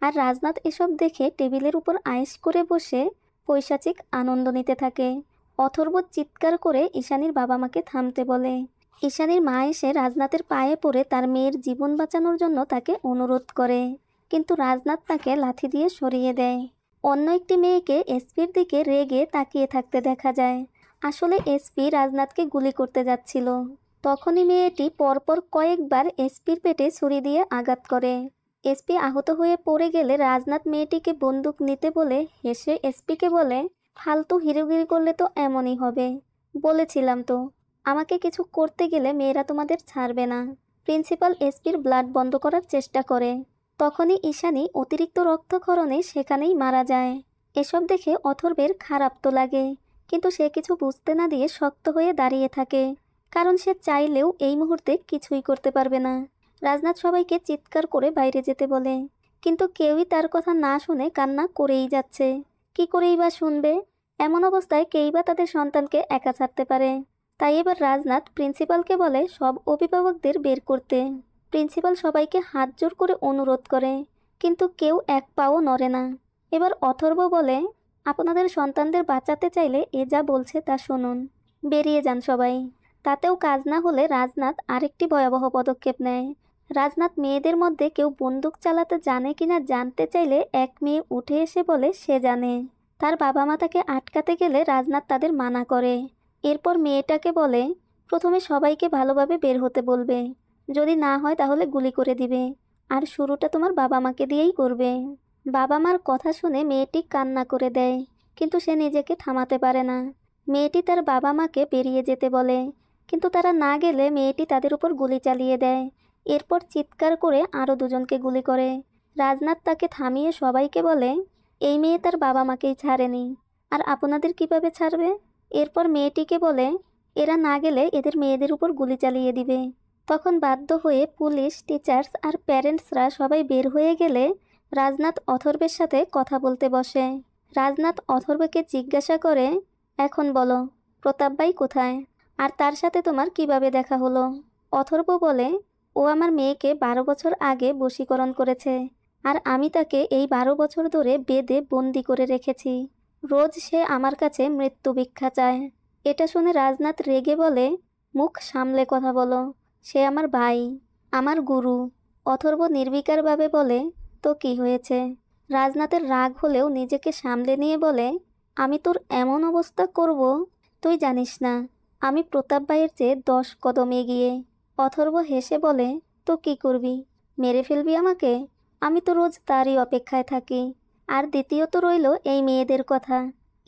আর রাজনাথ এসব দেখে টেবিলের উপর আয়েশ করে বসে পৈশাচিক আনন্দ নিতে থাকে। অথর্ব চিৎকার করে ঈশানীর বাবা মাকে থামতে বলে। ঈশানীর মা এসে রাজনাথের পায়ে পড়ে তার মেয়ের জীবন বাঁচানোর জন্য তাকে অনুরোধ করে, কিন্তু রাজনাথ তাকে লাথি দিয়ে সরিয়ে দেয়। অন্য একটি মেয়েকে এসপির দিকে রেগে তাকিয়ে থাকতে দেখা যায়। আসলে এসপি রাজনাথকে গুলি করতে যাচ্ছিল। তখনই মেয়েটি পরপর কয়েকবার এসপির পেটে ছুরি দিয়ে আঘাত করে। এসপি আহত হয়ে পড়ে গেলে রাজনাথ মেয়েটিকে বন্দুক নিতে বলে হেসে এসপিকে বলে, ফালতু হিরোগিরি করলে তো এমনই হবে, বলেছিলাম তো, আমাকে কিছু করতে গেলে মেয়েরা তোমাদের ছাড়বে না। প্রিন্সিপাল এসপির ব্লাড বন্ধ করার চেষ্টা করে। তখনই ঈশানী অতিরিক্ত রক্তক্ষরণে সেখানেই মারা যায়। এসব দেখে অথর্বের খারাপ তো লাগে, কিন্তু সে কিছু বুঝতে না দিয়ে শক্ত হয়ে দাঁড়িয়ে থাকে, কারণ সে চাইলেও এই মুহূর্তে কিছুই করতে পারবে না। রাজনাথ সবাইকে চিৎকার করে বাইরে যেতে বলে, কিন্তু কেউই তার কথা না শুনে কান্না করেই যাচ্ছে। কি করেই বা শুনবে? এমন অবস্থায় কেই বা তাদের সন্তানকে একা ছাড়তে পারে? তাই এবার রাজনাথ প্রিন্সিপালকে বলে সব অভিভাবকদের বের করতে। প্রিন্সিপাল সবাইকে হাত জোর করে অনুরোধ করে, কিন্তু কেউ এক পাও নড়ে না। এবার অথর্ব বলে, আপনাদের সন্তানদের বাঁচাতে চাইলে এ যা বলছে তা শুনুন, বেরিয়ে যান সবাই। তাতেও কাজ না হলে রাজনাথ আরেকটি ভয়াবহ পদক্ষেপ নেয়। রাজনাথ মেয়েদের মধ্যে কেউ বন্দুক চালাতে জানে কিনা জানতে চাইলে এক মেয়ে উঠে এসে বলে সে জানে। তার বাবা মা তাকে আটকাতে গেলে রাজনাথ তাদের মানা করে। এরপর মেয়েটাকে বলে, প্রথমে সবাইকে ভালোভাবে বের হতে বলবে, যদি না হয় তাহলে গুলি করে দিবে, আর শুরুটা তোমার বাবা মাকে দিয়েই করবে। বাবা মার কথা শুনে মেয়েটি কান্না করে দেয়, কিন্তু সে নিজেকে থামাতে পারে না। মেয়েটি তার বাবা মাকে বেরিয়ে যেতে বলে, কিন্তু তারা না গেলে মেয়েটি তাদের উপর গুলি চালিয়ে দেয়। এরপর চিৎকার করে আরও দুজনকে গুলি করে। রাজনাথ তাকে থামিয়ে সবাইকে বলে, এই মেয়ে তার বাবা মাকেই ছাড়েনি, আর আপনাদের কিভাবে ছাড়বে? এরপর মেয়েটিকে বলে, এরা না গেলে এদের মেয়েদের উপর গুলি চালিয়ে দিবে। তখন বাধ্য হয়ে পুলিশ, টিচার্স আর প্যারেন্টসরা সবাই বের হয়ে গেলে রাজনাথ অথর্বের সাথে কথা বলতে বসে। রাজনাথ অথর্বকে জিজ্ঞাসা করে, এখন বলো, প্রতাপ ভাই কোথায়, আর তার সাথে তোমার কিভাবে দেখা হলো? অথর্ব বলে, ও আমার মেয়েকে 12 বছর আগে বশীকরণ করেছে, আর আমি তাকে এই 12 বছর ধরে বেঁধে বন্দি করে রেখেছি। রোজ সে আমার কাছে মৃত্যু ভিক্ষা চায়। এটা শুনে রাজনাথ রেগে বলে, মুখ সামলে কথা বলো, সে আমার ভাই, আমার গুরু। অথর্ব নির্বিকারভাবে বলে, তো কি হয়েছে? রাজনাথের রাগ হলেও নিজেকে সামলে নিয়ে বলে, আমি তোর এমন অবস্থা করব তুই জানিস না, আমি প্রতাপ ভাইয়ের চেয়ে 10 কদম এগিয়ে। অথর্ব হেসে বলে, তো কি করবি? মেরে ফেলবি আমাকে? আমি তো রোজ তারই অপেক্ষায় থাকি। আর দ্বিতীয়ত রইল এই মেয়েদের কথা।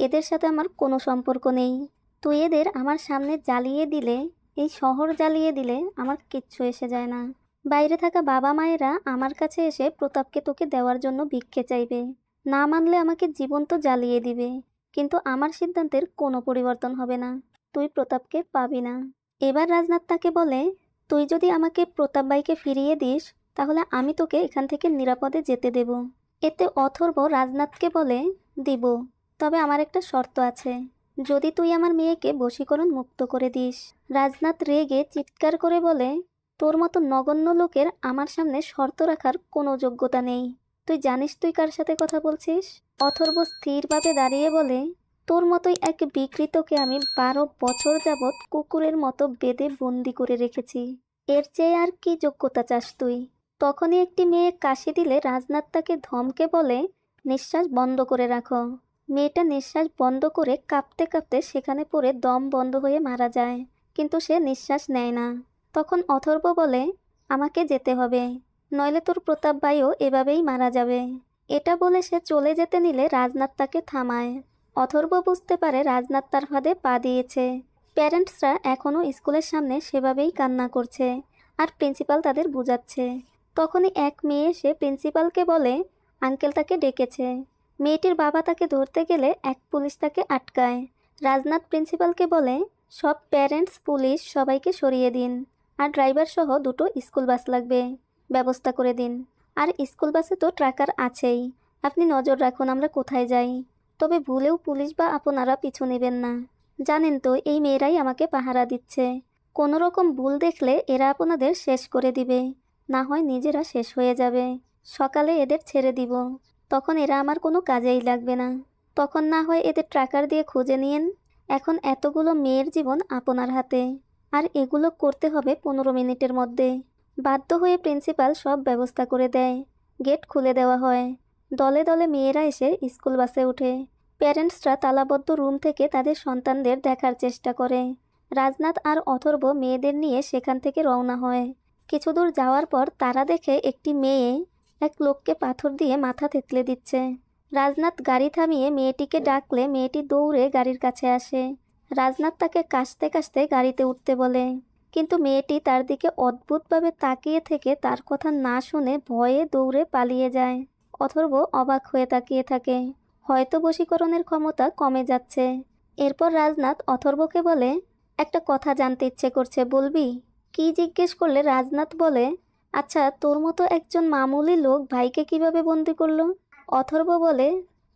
এদের সাথে আমার কোনো সম্পর্ক নেই। তুই এদের আমার সামনে জ্বালিয়ে দিলে, এই শহর জ্বালিয়ে দিলে আমার কিচ্ছু এসে যায় না। বাইরে থাকা বাবা মায়েরা আমার কাছে এসে প্রতাপকে তোকে দেওয়ার জন্য ভিক্ষে চাইবে। না মানলে আমাকে জীবন্ত জ্বালিয়ে দিবে। কিন্তু আমার সিদ্ধান্তের কোনো পরিবর্তন হবে না। তুই প্রতাপকে পাবি না। এবার রাজনাথ তাকে বলে, তুই যদি আমাকে প্রতাপ ভাইকে ফিরিয়ে দিস, তাহলে আমি তোকে এখান থেকে নিরাপদে যেতে দেব। এতে অথর্ব রাজনাথকে বলে, দিব, তবে আমার একটা শর্ত আছে। যদি তুই আমার মেয়েকে বশীকরণ মুক্ত করে দিস। রাজনাথ রেগে চিৎকার করে বলে, তোর মতো নগণ্য লোকের আমার সামনে শর্ত রাখার কোনো যোগ্যতা নেই। তুই জানিস তুই কার সাথে কথা বলছিস? অথর্ব স্থিরভাবে দাঁড়িয়ে বলে, তোর মতোই এক বিকৃতকে আমি 12 বছর যাবৎ কুকুরের মতো বেঁধে বন্দি করে রেখেছি। এর চেয়ে আর কি যোগ্যতা চাস তুই? তখনই একটি মেয়ে কাশি দিলে রাজনাথ তাকে ধমকে বলে, নিঃশ্বাস বন্ধ করে রাখো। মেয়েটা নিঃশ্বাস বন্ধ করে কাঁপতে কাঁপতে সেখানে পড়ে দম বন্ধ হয়ে মারা যায়, কিন্তু সে নিঃশ্বাস নেয় না। তখন অথর্ব বলে, আমাকে যেতে হবে, নইলে তোর প্রতাপ ভাইও এভাবেই মারা যাবে। এটা বলে সে চলে যেতে নিলে রাজনাথ তাকে থামায়। অথর্ব বুঝতে পারে রাজনাথ তার ফাঁদে পা দিয়েছে। প্যারেন্টসরা এখনও স্কুলের সামনে সেভাবেই কান্না করছে, আর প্রিন্সিপাল তাদের বুঝাচ্ছে। তখনই এক মেয়ে এসে প্রিন্সিপালকে বলে, আঙ্কেল তাকে ডেকেছে। মেয়েটির বাবা তাকে ধরতে গেলে এক পুলিশ তাকে আটকায়। রাজনাথ প্রিন্সিপালকে বলে, সব প্যারেন্টস পুলিশ সবাইকে সরিয়ে দিন, আর ড্রাইভার সহ 2টো স্কুল বাস লাগবে, ব্যবস্থা করে দিন। আর স্কুল বাসে তো ট্র্যাকার আছেই, আপনি নজর রাখুন আমরা কোথায় যাই। তবে ভুলেও পুলিশ বা আপনারা পিছু নেবেন না। জানেন তো এই মেয়েরাই আমাকে পাহারা দিচ্ছে। কোনো রকম ভুল দেখলে এরা আপনাদের শেষ করে দিবে, না হয় নিজেরা শেষ হয়ে যাবে। সকালে এদের ছেড়ে দিব, তখন এরা আমার কোনো কাজেই লাগবে না। তখন না হয় এদের ট্র্যাকার দিয়ে খুঁজে নিয়েন। এখন এতগুলো মেয়ের জীবন আপনার হাতে, আর এগুলো করতে হবে 15 মিনিটের মধ্যে। বাধ্য হয়ে প্রিন্সিপাল সব ব্যবস্থা করে দেয়। গেট খুলে দেওয়া হয়। দলে দলে মেয়েরা এসে স্কুল বাসে ওঠে। প্যারেন্টসরা তালাবদ্ধ রুম থেকে তাদের সন্তানদের দেখার চেষ্টা করে। রাজনাথ আর অথর্ব মেয়েদের নিয়ে সেখান থেকে রওনা হয়। কিছু দূর যাওয়ার পর তারা দেখে একটি মেয়ে এক লোককে পাথর দিয়ে মাথা থেতলে দিচ্ছে। রাজনাথ গাড়ি থামিয়ে মেয়েটিকে ডাকলে মেয়েটি দৌড়ে গাড়ির কাছে আসে। রাজনাথ তাকে কাশতে কাশতে গাড়িতে উঠতে বলে, কিন্তু মেয়েটি তার দিকে অদ্ভুতভাবে তাকিয়ে থেকে তার কথা না শুনে ভয়ে দৌড়ে পালিয়ে যায়। অথর্ব অবাক হয়ে তাকিয়ে থাকে, হয়তো বশীকরণের ক্ষমতা কমে যাচ্ছে। এরপর রাজনাথ অথর্বকে বলে, একটা কথা জানতে ইচ্ছে করছে, বলবি? কি জিজ্ঞেস করলে রাজনাথ বলে, আচ্ছা তোর মতো একজন মামুলি লোক ভাইকে কিভাবে বন্দি করলো? অথর্ব বলে,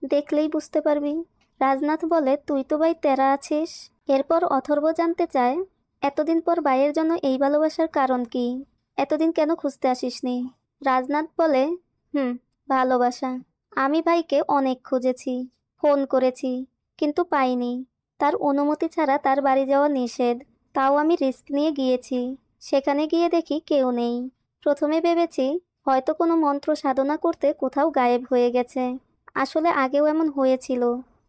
দেখলেই বুঝতে পারবি। রাজনাথ বলে, তুই তো ভাই তেরা আছিস। এরপর অথর্ব জানতে চায়, এতদিন পর ভাইয়ের জন্য এই ভালোবাসার কারণ কি? এতদিন কেন খুঁজতে আসিসনি? রাজনাথ বলে, ভালোবাসা। আমি ভাইকে অনেক খুঁজেছি, ফোন করেছি, কিন্তু পাইনি। তার অনুমতি ছাড়া তার বাড়ি যাওয়া নিষেধ, তাও আমি রিস্ক নিয়ে গিয়েছি। সেখানে গিয়ে দেখি কেউ নেই। প্রথমে ভেবেছি হয়তো কোনো মন্ত্র সাধনা করতে কোথাও গায়েব হয়ে গেছে। আসলে আগেও এমন হয়েছিল,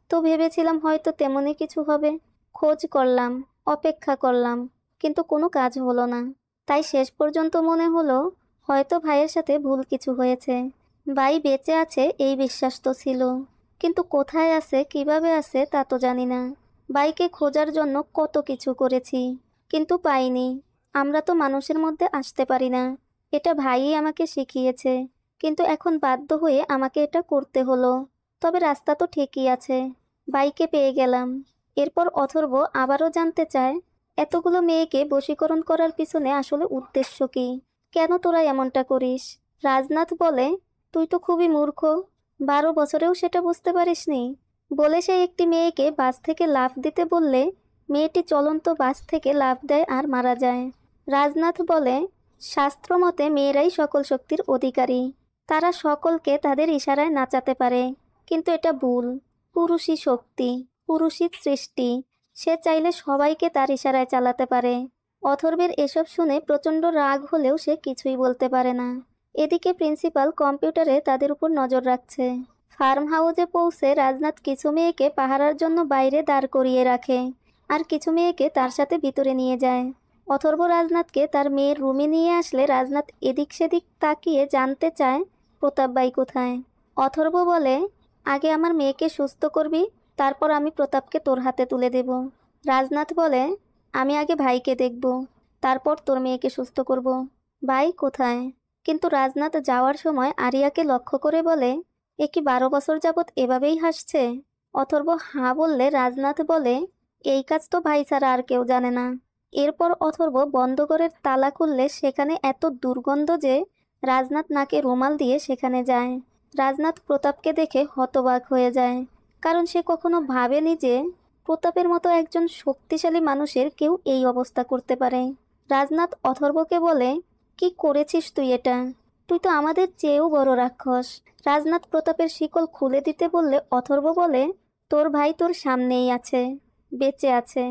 তো ভেবেছিলাম হয়তো তেমনই কিছু হবে। খোঁজ করলাম, অপেক্ষা করলাম, কিন্তু কোনো কাজ হলো না। তাই শেষ পর্যন্ত মনে হলো হয়তো ভাইয়ের সাথে ভুল কিছু হয়েছে। ভাই বেঁচে আছে এই বিশ্বাস তো ছিল, কিন্তু কোথায় আছে কিভাবে আছে তা তো জানি না। ভাইকে খোঁজার জন্য কত কিছু করেছি, কিন্তু পাইনি। আমরা তো মানুষের মধ্যে আসতে পারি না, এটা ভাইই আমাকে শিখিয়েছে, কিন্তু এখন বাধ্য হয়ে আমাকে এটা করতে হলো। তবে রাস্তা তো ঠিকই আছে, ভাইকে পেয়ে গেলাম। এরপর অথর্ব আবারও জানতে চায়, এতগুলো মেয়েকে বশীকরণ করার পিছনে আসলে উদ্দেশ্য কি? কেন তোরা এমনটা করিস? রাজনাথ বলে, তুই তো খুবই মূর্খ, 12 বছরেও সেটা বুঝতে পারিসনি। বলে সে একটি মেয়েকে বাস থেকে লাফ দিতে বললে মেয়েটি চলন্ত বাস থেকে লাফ দেয় আর মারা যায়। রাজনাথ বলে, শাস্ত্র মতে মেয়েরাই সকল শক্তির অধিকারী, তারা সকলকে তাদের ইশারায় নাচাতে পারে, কিন্তু এটা ভুল। পুরুষই শক্তি, পুরুষই সৃষ্টি, সে চাইলে সবাইকে তার ইশারায় চালাতে পারে। অথর্বের এসব শুনে প্রচণ্ড রাগ হলেও সে কিছুই বলতে পারে না। এদিকে প্রিন্সিপাল কম্পিউটারে তাদের উপর নজর রাখছে। ফার্ম হাউসে পৌঁছে রাজনাথ কিছু মেয়েকে পাহারার জন্য বাইরে দাঁড় করিয়ে রাখে, আর কিছু মেয়েকে তার সাথে ভিতরে নিয়ে যায়। অথর্ব রাজনাথকে তার মেয়ের রুমে নিয়ে আসলে রাজনাথ এদিক সেদিক তাকিয়ে জানতে চায় প্রতাপ ভাই কোথায়। অথর্ব বলে, আগে আমার মেয়েকে সুস্থ করবি, তারপর আমি প্রতাপকে তোর হাতে তুলে দেব। রাজনাথ বলে, আমি আগে ভাইকে দেখব, তারপর তোর মেয়েকে সুস্থ করব। ভাই কোথায়? কিন্তু রাজনাথ যাওয়ার সময় আরিয়াকে লক্ষ্য করে বলে, এ কি 12 বছর যাবৎ এভাবেই হাসছে? অথর্ব হাঁ বললে রাজনাথ বলে, এই কাজ তো ভাই ছাড়া আর কেউ জানে না। এরপর অথর্ব বন্ধ ঘরের তালা খুললে সেখানে এত দুর্গন্ধ যে রাজনাথ নাকে রুমাল দিয়ে সেখানে যায়। রাজনাথ প্রতাপকে দেখে হতবাক হয়ে যায়, কারণ সে কখনো ভাবেনি যে প্রতাপের মতো একজন শক্তিশালী মানুষের কেউ এই অবস্থা করতে পারে। রাজনাথ অথর্বকে বলে, কি করেছিস তুই এটা? তুই তো আমাদের চেয়েও বড় রাক্ষস। রাজনাথ প্রতাপের শিকল খুলে দিতে বললে অথর্ব বলে, তোর ভাই তোর সামনেই আছে, বেঁচে আছে,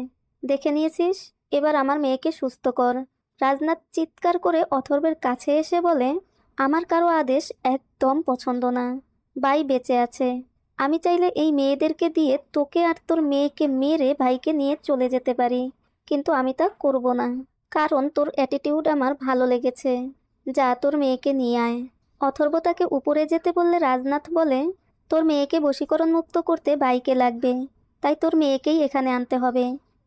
দেখে নিয়েছিস, এবার আমার মেয়েকে সুস্থ কর। রাজনাথ চিৎকার করে অথর্বের কাছে এসে বলে, আমার কারো আদেশ একদম পছন্দ না। ভাই বেঁচে আছে, আমি চাইলে এই মেয়েদেরকে দিয়ে তোকে আর তোর মেয়েকে মেরে ভাইকে নিয়ে চলে যেতে পারি, কিন্তু আমি তা করব না, কারণ তোর অ্যাটিটিউড আমার ভালো লেগেছে। যা, তোর মেয়েকে নিয়ে আয়। অথর্ব তাকে উপরে যেতে বললে রাজনাথ বলে, তোর মেয়েকে বশীকরণ মুক্ত করতে ভাইকে লাগবে, তাই তোর মেয়েকেই এখানে আনতে হবে,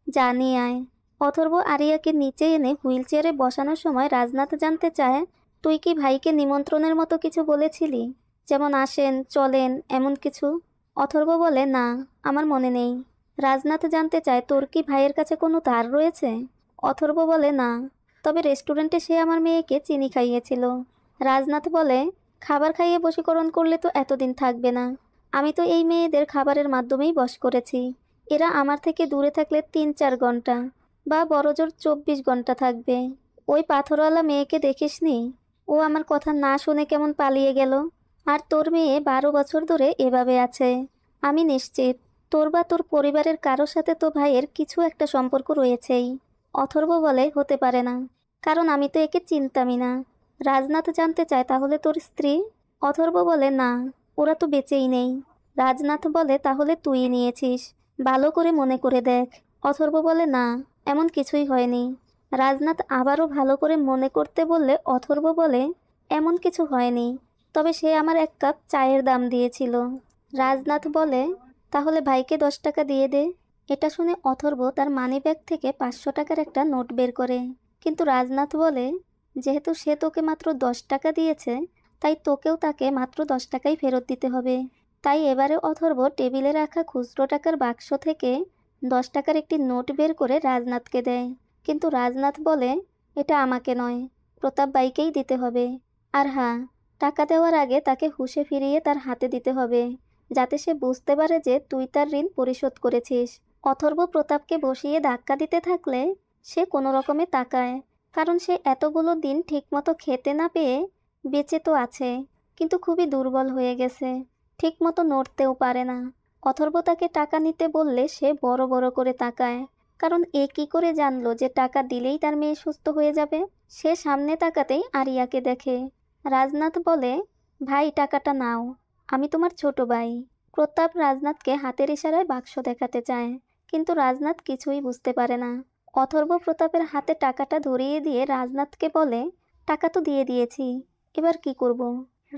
যা নিয়ে আয়। অথর্ব আরিয়াকে নিচে এনে হুইল চেয়ারে বসানোর সময় রাজনাথ জানতে চায়, তুই কি ভাইকে নিমন্ত্রণের মতো কিছু বলেছিলি, যেমন আসেন চলেন এমন কিছু? অথর্ব বলে, না, আমার মনে নেই। রাজনাথ জানতে চায়, তোর কি ভাইয়ের কাছে কোনো ধার রয়েছে? অথর্ব বলে, না, তবে রেস্টুরেন্টে সে আমার মেয়েকে চিনি খাইয়েছিল। রাজনাথ বলে, খাবার খাইয়ে বশীকরণ করলে তো এতদিন থাকবে না। আমি তো এই মেয়েদের খাবারের মাধ্যমেই বশ করেছি। এরা আমার থেকে দূরে থাকলে 3-4 ঘন্টা বা বড়জোর 24 ঘন্টা থাকবে। ওই পাথরওয়ালা মেয়েকে দেখিসনি? ও আমার কথা না শুনে কেমন পালিয়ে গেল। আর তোর মেয়ে 12 বছর ধরে এভাবে আছে। আমি নিশ্চিত তোর বা তোর পরিবারের কারোর সাথে তো ভাইয়ের কিছু একটা সম্পর্ক রয়েছেই। অথর্ব বলে, হতে পারে না, কারণ আমি তো একে চিনতামই না। রাজনাথ জানতে চায়, তাহলে তোর স্ত্রী? অথর্ব বলে, না, ওরা তো বেঁচেই নেই। রাজনাথ বলে, তাহলে তুই নিয়েছিস, ভালো করে মনে করে দেখ। অথর্ব বলে, না, এমন কিছুই হয়নি। রাজনাথ আবারও ভালো করে মনে করতে বললে অথর্ব বলে, এমন কিছু হয়নি, তবে সে আমার 1 কাপ চায়ের দাম দিয়েছিল। রাজনাথ বলে, তাহলে ভাইকে 10 টাকা দিয়ে দে। এটা শুনে অথর্ব তার মানিব্যাগ থেকে 500 টাকার একটা নোট বের করে, কিন্তু রাজনাথ বলে, যেহেতু সে তোকে মাত্র 10 টাকা দিয়েছে, তাই তোকেও তাকে মাত্র 10 টাকাই ফেরত দিতে হবে। তাই এবারে অথর্ব টেবিলে রাখা খুচরো টাকার বাক্স থেকে 10 টাকার একটি নোট বের করে রাজনাথকে দেয়, কিন্তু রাজনাথ বলে, এটা আমাকে নয়, প্রতাপ ভাইকেই দিতে হবে। আর হ্যাঁ, টাকা দেওয়ার আগে তাকে হুঁশে ফিরিয়ে তার হাতে দিতে হবে, যাতে সে বুঝতে পারে যে তুই তার ঋণ পরিশোধ করেছিস। অথর্ব প্রতাপকে বসিয়ে ধাক্কা দিতে থাকলে সে কোনো রকমে তাকায়, কারণ সে এতগুলো দিন ঠিকমতো খেতে না পেয়ে বেঁচে তো আছে, কিন্তু খুবই দুর্বল হয়ে গেছে, ঠিকমতো নড়তেও পারে না। অথর্ব তাকে টাকা নিতে বললে সে বড় বড় করে তাকায়, কারণ এ কি করে জানলো যে টাকা দিলেই তার মেয়ে সুস্থ হয়ে যাবে। সে সামনে তাকাতেই আরিয়াকে দেখে। রাজনাথ বলে, ভাই টাকাটা নাও, আমি তোমার ছোট ভাই। প্রতাপ রাজনাথকে হাতের ইশারায় বাক্স দেখাতে চায়, কিন্তু রাজনাথ কিছুই বুঝতে পারে না। অথর্ব প্রতাপের হাতে টাকাটা ধরিয়ে দিয়ে রাজনাথকে বলে, টাকা তো দিয়ে দিয়েছি, এবার কি করব?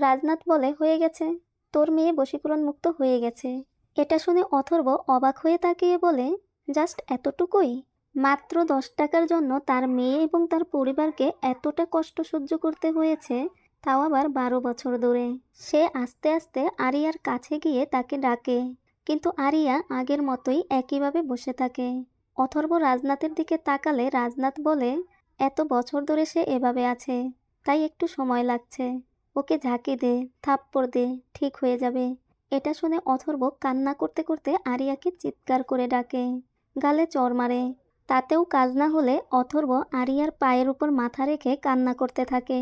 রাজনাথ বলে, হয়ে গেছে, তোর মেয়ে বশীকরণ মুক্ত হয়ে গেছে। এটা শুনে অথর্ব অবাক হয়ে তাকিয়ে বলে, জাস্ট এতটুকুই? মাত্র 10 টাকার জন্য তার মেয়ে এবং তার পরিবারকে এতটা কষ্ট সহ্য করতে হয়েছে, তাও আবার 12 বছর ধরে। সে আস্তে আস্তে আরিয়ার কাছে গিয়ে তাকে ডাকে, কিন্তু আরিয়া আগের মতোই একইভাবে বসে থাকে। অথর্ব রাজনাথের দিকে তাকালে রাজনাথ বলে, এত বছর ধরে সে এভাবে আছে, তাই একটু সময় লাগছে, ওকে ঝাঁকি দে, থাপ্পড় দে, ঠিক হয়ে যাবে। এটা শুনে অথর্ব কান্না করতে করতে আরিয়াকে চিৎকার করে ডাকে, গালে চড় মারে। তাতেও কাজ না হলে অথর্ব আরিয়ার পায়ের উপর মাথা রেখে কান্না করতে থাকে।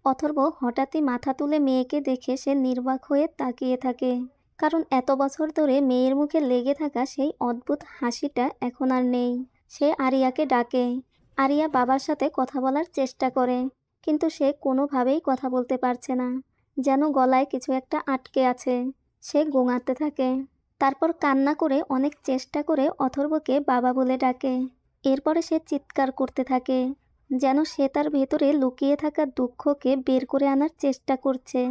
অথর্ব হঠাৎই মাথা তুলে মেয়েকে দেখে সে নির্বাক হয়ে তাকিয়ে থাকে, কারণ এত বছর ধরে মেয়ের মুখে লেগে থাকা সেই অদ্ভুত হাসিটা এখন আর নেই। সে আরিয়াকে ডাকে। আরিয়া বাবার সাথে কথা বলার চেষ্টা করে, কিন্তু সে কোনোভাবেই কথা বলতে পারছে না, যেন গলায় কিছু একটা আটকে আছে। সে গোঙাতে থাকে। তারপর কান্না করে অনেক চেষ্টা করে অথর্বকে বাবা বলে ডাকে। এরপরে সে চিৎকার করতে থাকে, যেন সে তার ভেতরে লুকিয়ে থাকা দুঃখকে বের করে আনার চেষ্টা করছে।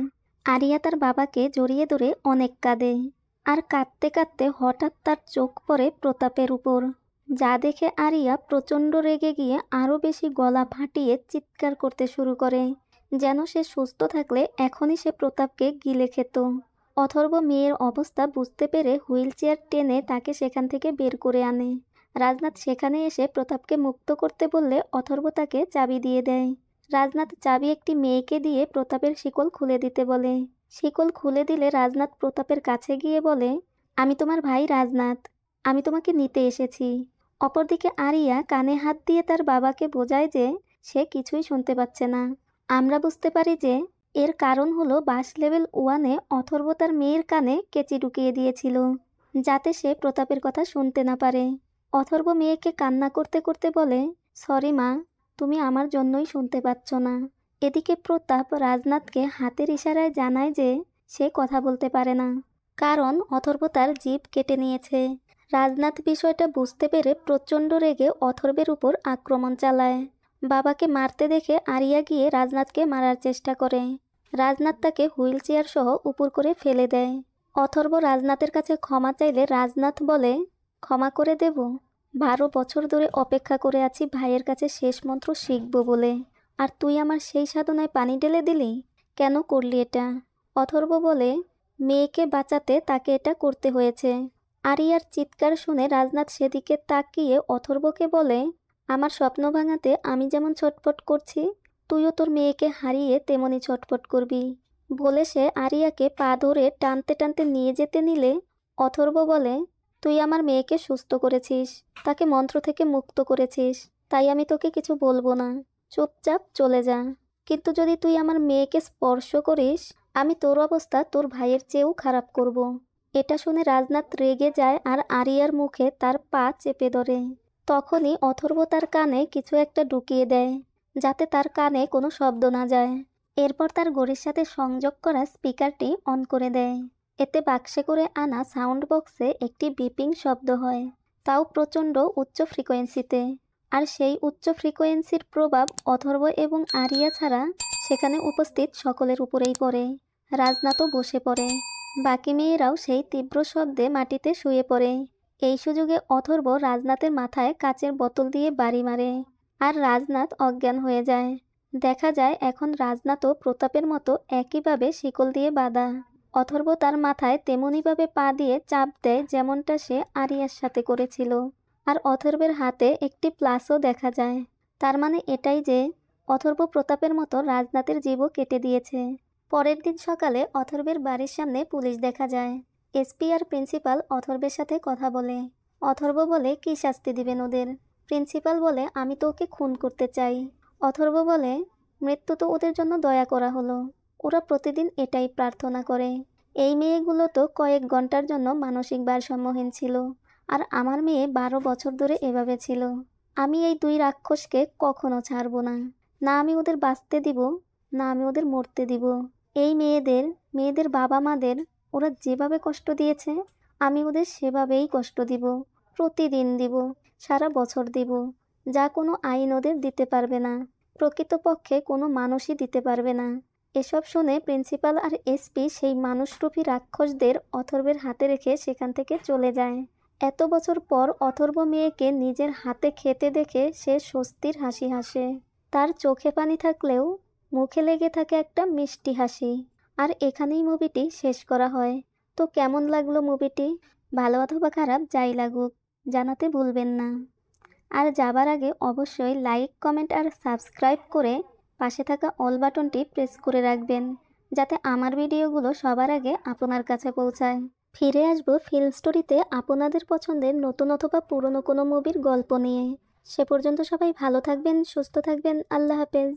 আরিয়া তার বাবাকে জড়িয়ে ধরে অনেক কাঁদে, আর কাঁদতে কাঁদতে হঠাৎ তার চোখ পড়ে প্রতাপের উপর, যা দেখে আরিয়া প্রচণ্ড রেগে গিয়ে আরও বেশি গলা ফাটিয়ে চিৎকার করতে শুরু করে, যেন সে সুস্থ থাকলে এখনই সে প্রতাপকে গিলে খেত। অথর্ব মেয়ের অবস্থা বুঝতে পেরে হুইল চেয়ার টেনে তাকে সেখান থেকে বের করে আনে। রাজনাথ সেখানে এসে প্রতাপকে মুক্ত করতে বললে অথর্ব তাকে চাবি দিয়ে দেয়। রাজনাথ চাবি একটি মেয়েকে দিয়ে প্রতাপের শিকল খুলে দিতে বলে। শিকল খুলে দিলে রাজনাথ প্রতাপের কাছে গিয়ে বলে, আমি তোমার ভাই রাজনাথ, আমি তোমাকে নিতে এসেছি। অপরদিকে আরিয়া কানে হাত দিয়ে তার বাবাকে বোঝায় যে সে কিছুই শুনতে পাচ্ছে না। আমরা বুঝতে পারি যে এর কারণ হলো বাস লেভেল 1-এ অথর্ব তার মেয়ের কানে কেচি ঢুকিয়ে দিয়েছিল, যাতে সে প্রতাপের কথা শুনতে না পারে। অথর্ব মেয়েকে কান্না করতে করতে বলে, সরি মা, তুমি আমার জন্যই শুনতে পাচ্ছ না। এদিকে প্রতাপ রাজনাথকে হাতের ইশারায় জানায় যে সে কথা বলতে পারে না, কারণ অথর্ব তার জিভ কেটে নিয়েছে। রাজনাথ বিষয়টা বুঝতে পেরে প্রচণ্ড রেগে অথর্বের উপর আক্রমণ চালায়। বাবাকে মারতে দেখে আরিয়া গিয়ে রাজনাথকে মারার চেষ্টা করে। রাজনাথ তাকে হুইল চেয়ার সহ উপর করে ফেলে দেয়। অথর্ব রাজনাথের কাছে ক্ষমা চাইলে রাজনাথ বলে, ক্ষমা করে দেব? 12 বছর ধরে অপেক্ষা করে আছি ভাইয়ের কাছে শেষ মন্ত্র শিখব বলে, আর তুই আমার সেই সাধনায় পানি ঢেলে দিলি? কেন করলি এটা? অথর্ব বলে, মেয়েকে বাঁচাতে তাকে এটা করতে হয়েছে। আরিয়ার চিৎকার শুনে রাজনাথ সেদিকে তাকিয়ে অথর্বকে বলে, আমার স্বপ্ন ভাঙাতে আমি যেমন ছটফট করছি, তুইও তোর মেয়েকে হারিয়ে তেমনি ছটফট করবি। বলে সে আরিয়াকে পা ধরে টানতে টানতে নিয়ে যেতে নিলে অথর্ব বলে, তুই আমার মেয়েকে সুস্থ করেছিস, তাকে মন্ত্র থেকে মুক্ত করেছিস, তাই আমি তোকে কিছু বলবো না, চুপচাপ চলে যা। কিন্তু যদি তুই আমার মেয়েকে স্পর্শ করিস, আমি তোর অবস্থা তোর ভাইয়ের চেয়েও খারাপ করব। এটা শুনে রাজনাথ রেগে যায় আর আরিয়ার মুখে তার পা চেপে ধরে। তখনই অথর্ব তার কানে কিছু একটা ঢুকিয়ে দেয়, যাতে তার কানে কোনো শব্দ না যায়। এরপর তার ঘড়ির সাথে সংযোগ করা স্পিকারটি অন করে দেয়। এতে বাক্সে করে আনা সাউন্ড বক্সে একটি বিপিং শব্দ হয়, তাও প্রচণ্ড উচ্চ ফ্রিকোয়েন্সিতে। আর সেই উচ্চ ফ্রিকোয়েন্সির প্রভাব অথর্ব এবং আরিয়া ছাড়া সেখানে উপস্থিত সকলের উপরেই পড়ে। রাজনাথও বসে পড়ে। বাকি মেয়েরাও সেই তীব্র শব্দে মাটিতে শুয়ে পড়ে। এই সুযোগে অথর্ব রাজনাথের মাথায় কাচের বোতল দিয়ে বাড়ি মারে, আর রাজনাথ অজ্ঞান হয়ে যায়। দেখা যায় এখন রাজনাথও প্রতাপের মতো একইভাবে শিকল দিয়ে বাঁধা। অথর্ব তার মাথায় তেমনইভাবে পা দিয়ে চাপ দেয় যেমনটা সে আরিয়ার সাথে করেছিল। আর অথর্বের হাতে একটি প্লাসও দেখা যায়। তার মানে এটাই যে অথর্ব প্রতাপের মতো রাজনাথের জীবও কেটে দিয়েছে। পরের দিন সকালে অথর্বের বাড়ির সামনে পুলিশ দেখা যায়। এসপি আর প্রিন্সিপাল অথর্বের সাথে কথা বলে। অথর্ব বলে, কী শাস্তি দিবেন ওদের? প্রিন্সিপাল বলে, আমি তো ওকে খুন করতে চাই। অথর্ব বলে, মৃত্যু তো ওদের জন্য দয়া করা হলো, ওরা প্রতিদিন এটাই প্রার্থনা করে। এই মেয়েগুলো তো কয়েক ঘন্টার জন্য মানসিক ভারসাম্যহীন ছিল, আর আমার মেয়ে 12 বছর ধরে এভাবে ছিল। আমি এই 2 রাক্ষসকে কখনো ছাড়বো না, না আমি ওদের বাঁচতে দিব, না আমি ওদের মরতে দিব। এই মেয়েদের বাবা মাদের ওরা যেভাবে কষ্ট দিয়েছে, আমি ওদের সেভাবেই কষ্ট দিব, প্রতিদিন দিব, সারা বছর দিব, যা কোনো আইন ওদের দিতে পারবে না, প্রকৃতপক্ষে কোনো মানুষই দিতে পারবে না। এসব শুনে প্রিন্সিপাল আর এসপি সেই মানুষরূপী রাক্ষসদের অথর্বের হাতে রেখে সেখান থেকে চলে যায়। এত বছর পর অথর্ব মেয়েকে নিজের হাতে খেতে দেখে সে স্বস্তির হাসি হাসে। তার চোখে পানি থাকলেও মুখে লেগে থাকে একটা মিষ্টি হাসি। আর এখানেই মুভিটি শেষ করা হয়। তো কেমন লাগলো মুভিটি? ভালো অথবা খারাপ যাই লাগুক, জানাতে ভুলবেন না। আর যাবার আগে অবশ্যই লাইক, কমেন্ট আর সাবস্ক্রাইব করে পাশে থাকা অল বাটনটি প্রেস করে রাখবেন, যাতে আমার ভিডিওগুলো সবার আগে আপনার কাছে পৌঁছায়। ফিরে আসবো ফিল্ম স্টোরিতে আপনাদের পছন্দের নতুন অথবা পুরনো কোনো মুভির গল্প নিয়ে। সে পর্যন্ত সবাই ভালো থাকবেন, সুস্থ থাকবেন। আল্লাহ হাফেজ।